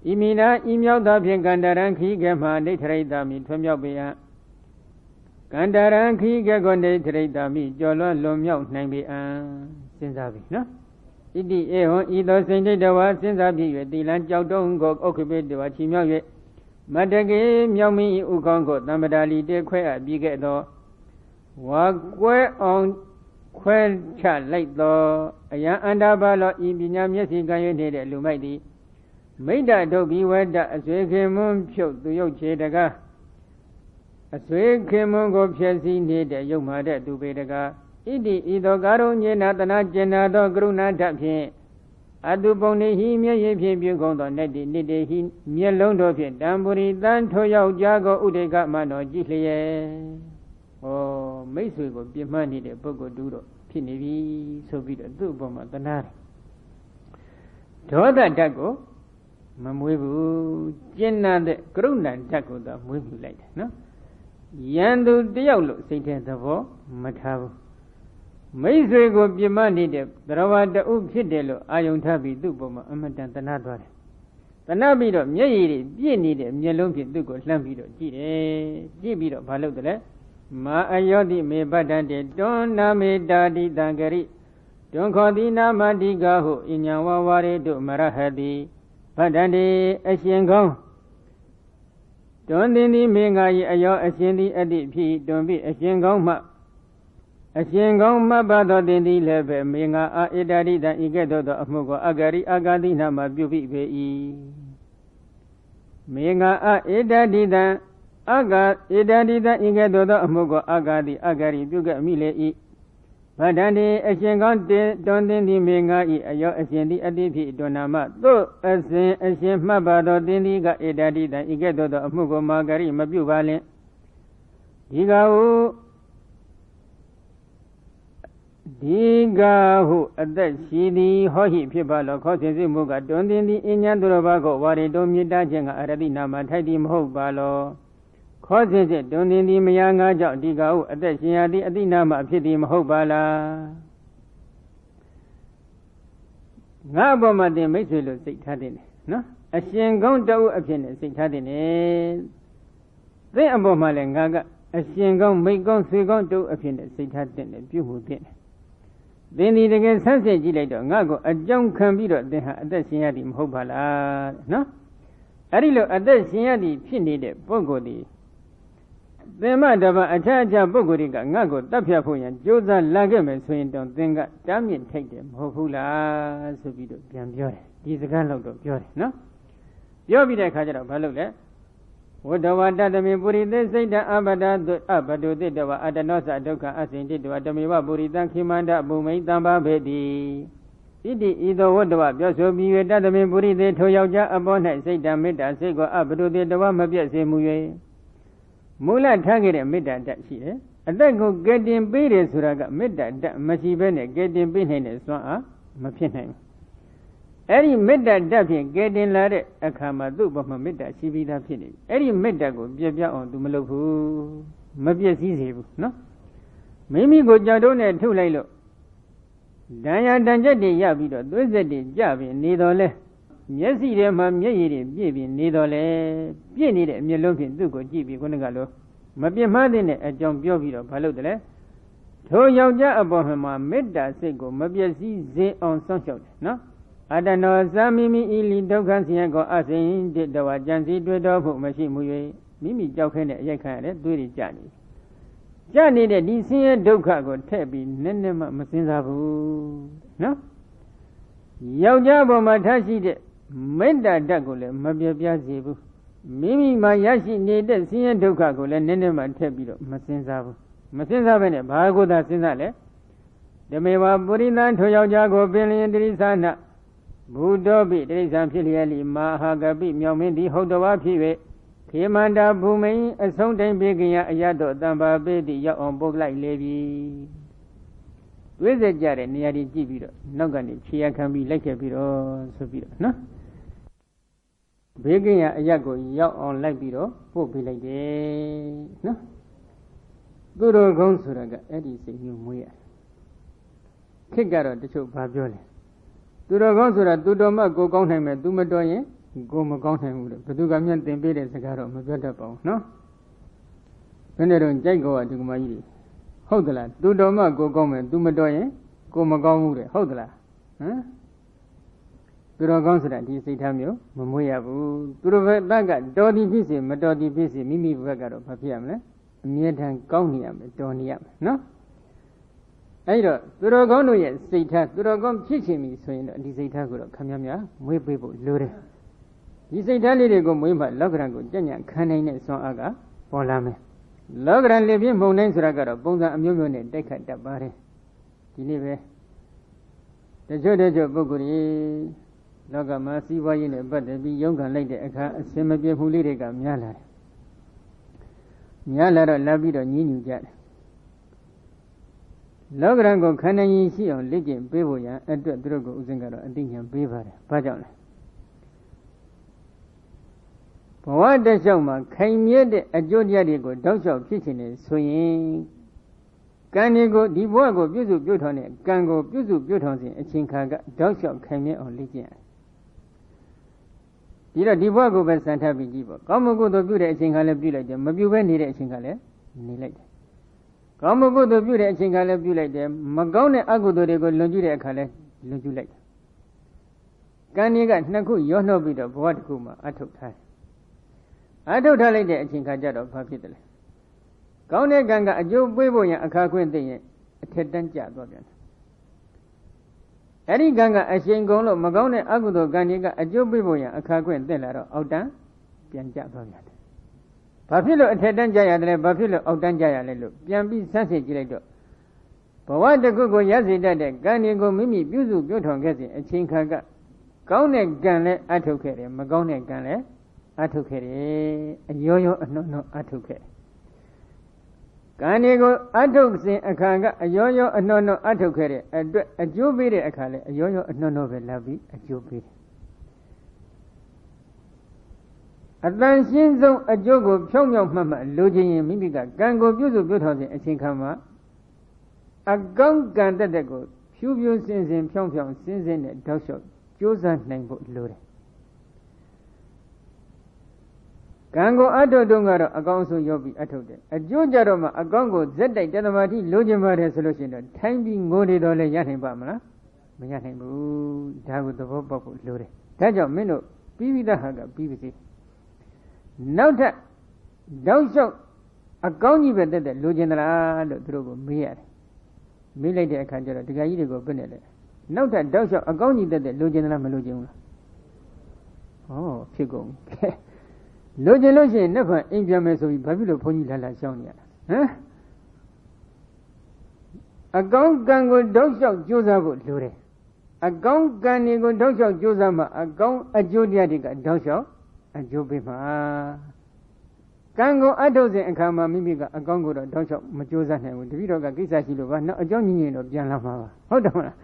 S1: Imina, Imyalda, Gandaran, Kigama, they trade dummy, Tomyabia Gandaran, Kigagon, they trade dummy, Jolo, Lomyo, Nambi, Sinzabi, no? Idi either Saint Dawa since I be the land don't go occupy the Wachimia Madage Miami Ukongo, Namadali de Quay, big door. Walk where on Quell Chat late door, a young underbalo in Binyam Gayan Lumadi. Made that doggy where that as we came on showed to your chedaga. As we came on go Chelsea near the young mother to Bedaga. Idi Ido Garon Yenatana Jenado Gruna Tapin. Aduboni him ye gondo nedi nidi he mielondo pin Damburi dan Toyo Jago Udega Mano Gitlie. Oh, Maiswigo be money the Bogo Duro, Pinivi, so be the Duboma Danari. Toda Dago, Mamuibu, Jenna the Gruna Dago the Mubu light, no? Yandu Diolo, Satan the Vo, Matavu. Maiswigo be money the Ravada Upidelo, Ayon Tabi Duboma, Amadan Tanadore. Tanabido, Yeri, Yenid, Mielompi Dugo, Lambido, Gibido, Palodre. Ma ayodi me badande don na me dadi dangari don khodi na madiga ho inyawa ware do marahadi badande ashin gong don dindi me ngai ayo ashin di adi phi don bi ashin gong ma bado dindi lebe me nga a idadi dan ige do amu ko agari agadi na ma pyu bi be I me nga a idadi dan Aga idadida ingedoda amugo agadi agari buga mile I Badandi ashengan dondin di menga I ayo ashendi adipi donama to ashen mabado dindi ga idadida ingedoda amugo magari mabu balen Digahu adashidi hohi pibalo kosi muga dondin di inyandurabago wari domida jenga aradi nama taidi mohbalo Causes it, don't in the Mayanga Digo, at the Shiadi Adinama Pity Mahobala Naboma de Mesulu Sik Hadin, no? A Shin Gon do opinion Sik Hadin. They abomalangaga, a Shin Gon make gon Sigon do opinion Sik Hadin, a beautiful pin. They need against Sunset Gilato, Nago, a young computer, they had the Shiadi Mahobala, no? Arilo at the Shiadi Pinny, Bogodi. The Madava Achaja Bogoriga, Nago, Tapiapoyan, Josa Lagame, Swing don't think damn it, take them, Hopula, Subido, Piambure. These are kind of pure, no? You'll be the Kajara Palula. What the one that the Miburi, they say that Abado did the Adanosa Doka as indeed to Adamiwa Buridan Kimanda Bumi Damba Bedi. Either what the Wabiaso be that the Miburi, they Toyoja upon her, say Damita, say go Abado did the one Mabia Semuye. Mula target made that she, and then go get in bed Suraga, made that Masibene, get in bed in a swan, Mapin. Any made that dapping, get in ladder, a Kamadu, but Mamida, she be that pinning. Any made that go, Bia on to Malofu, Mabia easy, no? Maybe go Jadone too late. Daya Danjadi Yabido, those that did Javi, Nidole. မျက်စိထဲမှာမျက်ရည်တွေပြည့်ပြီးနေတော့လေပြည့်နေတဲ့အမျက်လုံးဖြင့်သူ့ကိုကြည့်ပြီးခုနကလိုမပြတ်မှားတဲ့အကြောင်းပြောပြီးတော့ဘာလုပ်တယ်လဲထိုယောက်ျားအပေါ်မှာမေတ္တာစိတ်ကိုမပြည့်စည်စေအောင်စောင့်ရှောက်တယ်နော်အတ္တနောသာမိမိဤလီဒုက္ခဆင်းရဲကိုအစိင်တိတဝကြံစည်တွေ့တော်ဖို့မရှိမှု၍မိမိကြောက်ခဲတဲ့အရိုက်ခံရတဲ့သွေးတွေကြနေကြနေတဲ့ဒီဆင်းရဲဒုက္ခကိုထည့်ပြီးနည်းနည်းမှမစင်စားဘူးနော်ယောက်ျားပေါ်မှာထားရှိတဲ့မေတ္တာဓာတ်ကိုလည်းမပြပြစေဘူးမိမိမှာရရှိနေတဲ့ဆင်းရဲဒုက္ခကိုလည်းနည်းနည်းမှထည့်ပြီးတော့မစင်စားဘူးမစင်စားပဲနဲ့ဘာကိုသာစဉ်းစားလဲဓမေဝပုရိသံထိုယောက်ျားကိုပင်လျင်တိရိစ္ဆာနဘုဒ္ဓပိတိရိစ္ဆာန်ဖြစ်လျက်လီမဟာကပိမြောင်မင်းသည်ဟုတ်တော်ဖြစ်၍ခေမန္တာဘူမိန်အဆုံးတိုင်ပေကင်ရအရတော်တံပါပေတိရောက်အောင်ပုတ်လိုက်လေပြီတွေးစကြတဲ့နေရာကြီးကြည့်ပြီးတော့နောက်ကနေခြေရခံပြီးလိုက်ခဲ့ပြီးတော့ဆိုပြီးတော့နော်ဘေးကင်းရအရက်ကိုရောက်အောင်လိုက်ပြီးတော့ပို့ပေးလိုက်တယ်နော်သူတော်ကောင်းဆိုတာကအဲ့ဒီစိတ်မျိုးမွေးရခေတ်ကတော့တချို့ဘာပြောလဲသူတော်ကောင်းဆိုတာသူတော်မှကိုကောင်းနိုင်မယ်သူမတော်ရင်ကိုမကောင်းနိုင်ဘူးလို့ဘယ်သူကမျက်တင်ပေးတဲ့စကားတော့မပြောတတ်ပါဘူးနော်ဘယ်နဲ့တော့ကြိုက်ကောဒီကမကြီးဟုတ်သလားသူတော်မှကိုကောင်းမယ်သူမတော်ရင်ကိုမကောင်းဘူးတဲ့ဟုတ်သလားဟမ်သူတော်ကောင်းဆိုတာဒီစိတ်ထားမျိုးမမွေးရဘူးသူတော်ဘက်ကတော်သည်ဖြစ်စေမတော်သည်ဖြစ်စေမိမိဘက်ကတော့ဘာဖြစ်ရမလဲအမြဲတမ်းကောင်းနေရမယ်တော်နေရမယ်နော်အဲဒီတော့သူတော်ကောင်းတို့ရဲ့စိတ်ထားသူတော်ကောင်းဖြစ်ချင်ပြီဆိုရင်တော့ဒီစိတ်ထားကိုတော့ခမများမွေးပေးဖို့လိုတယ်ဒီစိတ်ထားလေးတွေကိုမွေးမှလောကရန်ကိုကြံ့ကြံ့ခံနိုင်တဲ့စွမ်းအားကပေါ်လာမယ်လောကရန်လေပြင်းမုန်တိုင်းဆိုတာကတော့ပုံစံအမျိုးမျိုးနဲ့တိုက်ခတ်တတ်ပါတယ်ဒီနေ့ပဲတချို့ပုဂ္ဂိုလ်တွေလောကမှာစီးပွားရေးနဲ့ပတ်သက်ပြီးရုန်းကန်လိုက်တဲ့အခါအစင်မပြေမှုလေးတွေကများလာတယ်များလာတော့လာပြီးတော့ညှဉ်းညူကြတယ်လောကရန်ကိုခန္ဓာရင်ရှိအောင်လက်ကျင့်ပေးဖို့ရန်အတွက်သူတို့ကိုဥစဉ်ကတော့အသိဉာဏ်ပေးပါတယ်ဘာကြောင့်လဲဘဝတစ်လျှောက်မှာခိုင်မြဲတဲ့အကျိုးတရားတွေကိုတောက်လျှောက်ဖြစ်ခြင်းနဲ့ဆိုရင်ကံတွေကိုဒီဘဝကိုပြုစုပြုထောင်တဲ့ကံကိုပြုစုပြုထောင်စဉ်အချိန်ခါကတောက်လျှောက်ခိုင်မြဲအောင်လက်ကျင့်ရတယ်ဒီတော့ဒီဘဝကိုပဲစံထပ်ပြီးကြည့်ပေါ့ကောင်းမှုကုသိုလ်ပြုတဲ့အချိန်ခါလည်းပြုလိုက်တယ်မပြုဘဲနေတဲ့အချိန်ခါလည်းနေလိုက်တယ်ကောင်းမှုကုသိုလ်ပြုတဲ့အချိန်ခါလည်းပြုလိုက်တယ်မကောင်းတဲ့အကုသိုလ်တွေကိုလွန်ကျူးတဲ့အခါလည်းလွန်ကျူးလိုက်တယ်ကံတွေကနှစ်ခုရောနှောပြီးတော့ဘဝတစ်ခုမှာအထုတ်ထားတယ်အထုတ်ထားလိုက်တဲ့အချိန်ခါကျတော့ဘာဖြစ်တယ်လဲကောင်းတဲ့ကံကအကျိုးပေးဖို့ရန်အခါခွင့်သိရင်အထက်တန်းကျသွားပြန်တယ်အဲ့ဒီကံကအရှင်ကုန်လို့မကောင်းတဲ့အကုသိုလ်ကံတွေကအကျိုးပေးဖို့ရန်အခါခွင့်သိလာတော့အောက်တန်းပြန်ကျသွားပြန်တယ်ဘာဖြစ်လို့အထက်တန်းကျရတယ်လဲဘာဖြစ်လို့အောက်တန်းကျရလဲလို့ပြန်ပြီးဆန်းစစ်ကြည့်လိုက်တော့ဘဝတစ်ခုကိုရစေတတ်တဲ့ကံတွေကိုမိမိပြုစုပြုထောင်ခဲ့စဉ်အချိန်ခါကကောင်းတဲ့ကံလည်းအထုတ်ခဲ့တယ်မကောင်းတဲ့ကံလည်းအထုတ်ခဲ့တယ်အယောယောအနှောနှောအထုတ်ခဲ့ကံတွေကိုအထုတ်စဉ်အခါကအယောယောအနှောနှောအထုတ်ခဲ့တဲ့အတွက်အကျိုးပေးတဲ့အခါလည်းအယောယောအနှောနှောပဲလာပြီးအကျိုးပေးတယ်အတန်ရှင်းဆုံးအကျိုးကိုဖြောင်းဖြောင်းမှတ်မှတ်လိုချင်ရင်မိမိကကံကိုပြုစုပြုထောင်စဉ်အချိန်ခါမှာအကောင်းကံတက်တဲ့ကိုဖြူဖြူစင်စင်ဖြောင်းဖြောင်းစင်စင်နဲ့တောက်လျှောက်ကြိုးစားနိုင်ဖို့လိုတယ်ကံကိုအထုတ်တုံးကတော့အကောင်းဆုံးရောက်ပြီးအထုတ်တယ်အကျိုးကြတော့မှအကောင်းကိုဇက်တိုက်တသမတိလိုချင်ပါတယ်ဆိုလို့ရှိရင်တော့ထိုင်းပြီးငိုနေတော့လည်းရနိုင်ပါမလားမရနိုင်ဘူးဒါကိုသဘောပေါက်ဖို့လိုတယ်ဒါကြောင့်မင်းတို့ပြီးပြီးသားဟာကပြီးပြီနောက်ထပ်တောက်လျှောက်အကောင်းကြီးပဲတက်လိုချင်သလားလို့သူတို့ကမေးရတယ်မေးလိုက်တဲ့အခါကျတော့ဒကာကြီးတွေကိုပြနေတယ်နောက်ထပ်တောက်လျှောက်အကောင်းကြီးတက်လိုချင်သလားမလိုချင်ဘူးလားဟောဖြစ်ကုန်လိုချင်လို့ရှိရင်နှစ်ဖန်အိမ်ပြန်မယ်ဆိုပြီးဘာဖြစ်လို့ဘုန်းကြီးလာရှောင်းနေရတာဟမ်အကောင်းကံကိုတောက်လျှောက်ကြိုးစားဖို့လိုတယ်အကောင်းကံတွေကိုတောက်လျှောက်ကြိုးစားမှအကောင်းအကျိုးတရားတွေကတောက်လျှောက်အကျိုးပေးမှာကံကိုအထုတ်စဉ်အခါမှာမိမိကအကောင်းကိုတော့တောက်လျှောက်မကြိုးစားနိုင်ဘူးတပည့်တော်ကကိစ္စရှိလို့ပါနောက်အကြောင်းညင်ရင်တော့ပြန်လာမှာပါဟုတ်တယ်မလား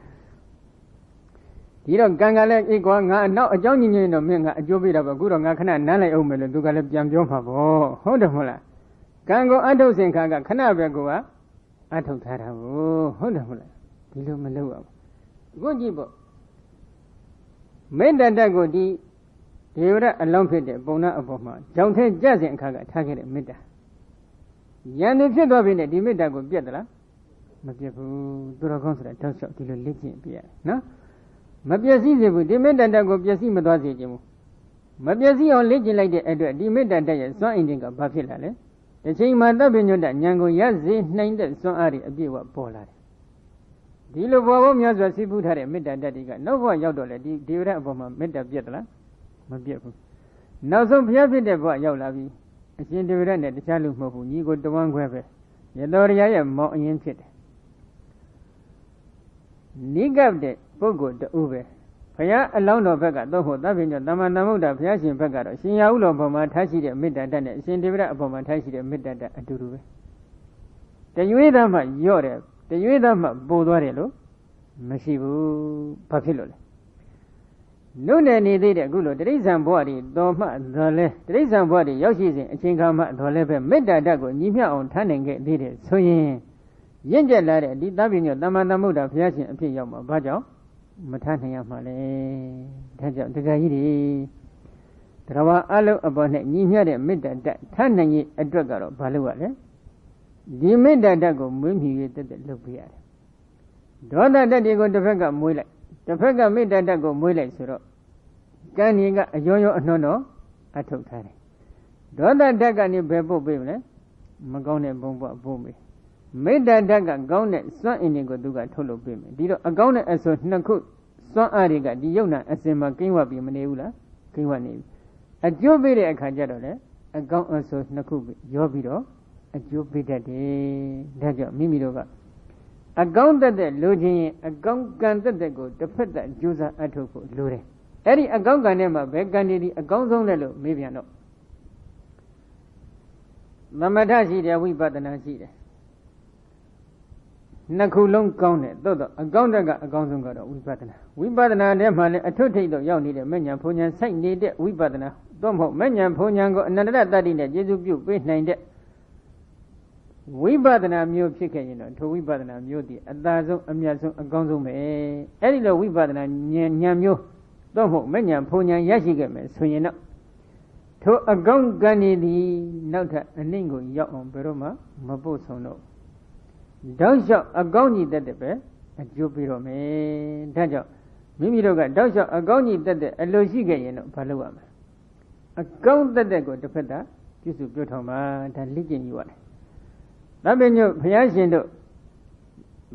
S1: ဒီတော့ကံကလည်းအေးကွာငါနောက်အကြောင်းညင်ရင်တော့မင်းကအကျိုးပေးတာပေါ့အခုတော့ငါခဏနမ်းလိုက်အောင်မယ်လို့သူကလည်းပြန်ပြောမှာပေါ့ဟုတ်တယ်မဟုတ်လားကံကိုအထုတ်စဉ်ခါကခဏပဲကအထုတ်ထားတာကိုဟုတ်တယ်မဟုတ်လားဒီလိုမလုပ်အောင်အခုကြည့်ပေါ့ မေတ္တာတက်ကိုဒီဒေဝရအလောင်းဖြစ်တဲ့ပုံနာအပေါ်မှာကြောင်ထဲကြစဉ်အခါကထားခဲ့တဲ့မေတ္တာယန္တိဖြစ်သွားပြီနဲ့ဒီမေတ္တာကိုပြတ်သလားမပြတ်ဘူးသူတော်ကောင်းဆိုတာတောက်လျှောက်ဒီလိုလေ့ကျင့်ပြရတယ်နော်မပျက်စီးစေဘူးဒီမေတ္တာတက်ကိုပျက်စီးမသွားစေခြင်းဘူးမပျက်စီးအောင်လေ့ကျင့်လိုက်တဲ့အတွက်ဒီမေတ္တာတက်ရဲ့စွမ်းအင်တွေကဘာဖြစ်လာလဲတစ်ချိန်မှာတပ်ပညွတ်တဉာဏ်ကိုရစေနိုင်တဲ့စွမ်းအားတွေအပြည့်အဝပေါ်လာတယ်ဒီလိုဘောဘောများစွာစိပူထားတဲ့မေတ္တာတက်တွေကနောက်ဘဝရောက်တော့လေဒီဒေဝရအပေါ်မှာမေတ္တာပြတ်သလားမပြတ်ဘူးနောက်ဆုံးဘုရားဖြစ်တဲ့ဘဝရောက်လာပြီအရှင်ဒေဝရနဲ့တခြားလူမဟုတ်ဘူးညီကိုတဝမ်းခွဲပဲရတော်ရရဲ့မောင်အရင်ဖြစ်တယ်နိဂတ်တဲ့ပုဂ္ဂိုလ်တူပဲဘုရားအလောင်းတော်ဘက်ကသို့ဟုတ်သဗ္ဗညောသမ္မာသမ္ဗုဒ္ဓဘုရားရှင်ဘက်ကတော့ရှင်ရာဟုလောပေါ်မှာထားရှိတဲ့မေတ္တာတက်နဲ့အရှင်ဒေဝရအပေါ်မှာထားရှိတဲ့မေတ္တာတက်အတူတူပဲတရွေးသားမှရော့တယ်တရွေးသားမှပိုသွားတယ်လို့မရှိဘူးဘာဖြစ်လို့လဲနုနယ်နေသေးတဲ့အခုလိုတိရစ္ဆာန်ဘဝတွေတော်မှတော်လဲတိရစ္ဆာန်ဘဝတွေရောက်ရှိစဉ်အချိန်ခါမှတော်လဲပဲမေတ္တာတက်ကိုညီမျှအောင်ထားနိုင်ခဲ့သေးတယ်ဆိုရင်ရင့်ကျက်လာတဲ့ဒီသဗ္ဗညောသမ္မာသမ္ဗုဒ္ဓဘုရားရှင်အဖြစ်ရောက်မှာဘာကြောင့်မထားနိုင်ရမှာလဲဒါကြောင့်တခါကြီးတွေတရားဝအလုံးအပေါ်နဲ့ညီမျှတဲ့မေတ္တာတက်ထားနိုင်ရဲ့အတွက်ကတော့ဘာလို့ရလဲဒီမေတ္တာတက်ကိုမွေးမြူရတဲ့လုပ်ပေးရတယ်ဒေါသတက်တွေကိုတစ်ဖက်ကမွေးလိုက်တစ်ဖက်ကမေတ္တာတက်ကိုမွေးလိုက်ဆိုတော့ကံကြီးကအယောယောအနှွန်းတော့အထုတ်ထားတယ်ဒေါသတက်ကနေဘယ်ပို့ပေးမလဲမကောင်းတဲ့ဘုံဘဝပို့ပေးမေတ္တာတက်ကကောင်းတဲ့စွမ်းအင်တွေကိုသူကထုတ်လုပ်ပေးမယ်ဒီတော့အကောင်းတဲ့အစွမ်းနှစ်ခုစွမ်းအားတွေကဒီယုံနာအစင်မှာကင်းဝပြီးမနေဘူးလားကင်းဝနေပြီအကျိုးပေးတဲ့အခါကျတော့လေအကောင်းအစွမ်းနှစ်ခုရောပြီးတော့အကျိုးပေးတတ်တယ်ဒါကြောင့်မိမိတို့ကအကောင်းတဲ့လိုချင်ရင်အကောင်းကံတဲ့ကိုတစ်ဖက်သက်ကြိုးစားအထုတ်ဖို့လိုတယ်အဲ့ဒီအကောင်းကံထဲမှာဘယ်ကံဒီအကောင်းဆုံးလဲလို့မေးပြန်တော့သမထရှိတယ်ဝိပဿနာရှိတယ်နှစ်ခုလုံးကောင်းတယ်သို့တော့အကောင်းတက်ကအကောင်းဆုံးကတော့ဝိပဿနာထဲမှာလည်းအထွတ်ထိပ်တော့ရောက်နေတဲ့မဉ္ဇဉ်ဘုံဉ္ဇဉ်စိုက်နေတဲ့ဝိပဿနာသို့မဟုတ်မဉ္ဇဉ်ဘုံဉ္ဇဉ်ကိုအနန္တရတ္တိနဲ့ကျေစုပြုပေးနိုင်တဲ့ဝိပဿနာမျိုးဖြစ်ခဲ့ရင်တော့ထိုဝိပဿနာမျိုးတည်းအသာဆုံးအမြတ်ဆုံးအကောင်းဆုံးပဲအဲ့ဒီလိုဝိပဿနာဉာဏ်မျိုးသို့မဟုတ်မဉ္ဇဉ်ဘုံဉ္ဇဉ်ရရှိခဲ့မယ်ဆိုရင်တော့ထိုအကောင်းကံနေသည်နောက်ထပ်အနှိမ့်ကိုရောက်အောင်ဘယ်တော့မှမပို့ဆောင်တော့တောက်လျှောက်အကောင်းကြီးတက်တဲ့ပဲအကျိုးပေးတော့မယ်ဒါကြောင့်မိမိတို့ကတောက်လျှောက်အကောင်းကြီးတက်တဲ့အလိုရှိခဲ့ရင်တော့ဘာလုပ်ရမလဲအကောင်းတက်တဲ့ကိုတစ်ဖက်သာပြုစုပြောထောင်ပါဒါလေ့ကျင့်ယူရတယ်သဗ္ဗညုဘုရားရှင်တို့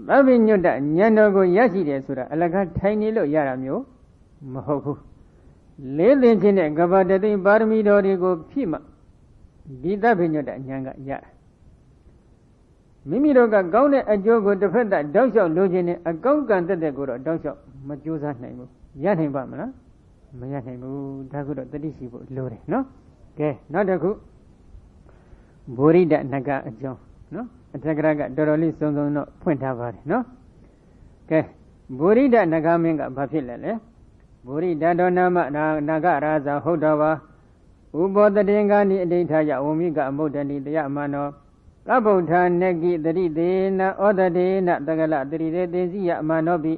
S1: သဗ္ဗညုတဉာဏ်တော်ကိုရရှိတယ်ဆိုတာအလကားထိုင်နေလို့ရတာမျိုးမဟုတ်ဘူးလေးသင်ခြင်းနဲ့ကပ္ပတသိပါရမီတော်တွေကိုဖြည့်မှဒီသဗ္ဗညုတဉာဏ်ကရတယ်မိမိတို့ကကောင်းတဲ့အကျိုးကိုတစ်ဖက်သက်တောက်လျှောက်လိုချင်တဲ့အကောင်းကံတက်တဲ့ကိုတော့တောက်လျှောက်မကြိုးစားနိုင်ဘူးရနိုင်ပါမလားမရနိုင်ဘူးဒါကုတော့တတိရှိဖို့လိုတယ်နော်ကဲနောက်တစ်ခုဗောရိဒနဂအကြောင်းနော်အထက်ကရကတော်တော်လေးစုံစုံတော့ဖွင့်ထားပါတယ်နော်ကဲဗောရိဒနဂမင်းကဘာဖြစ်လဲလဲဗောရိဒတော်နာမနာဂရာဇာဟုတ်တော်ပါဥပောတတေငါနိအဋ္ဌာယဝမိကအမုဒ္ဒဏိတယမနောကဗုဒ္ဓနကိတရိသေနဩဒတေနတကလတရိတေသေစီယအမနောပိ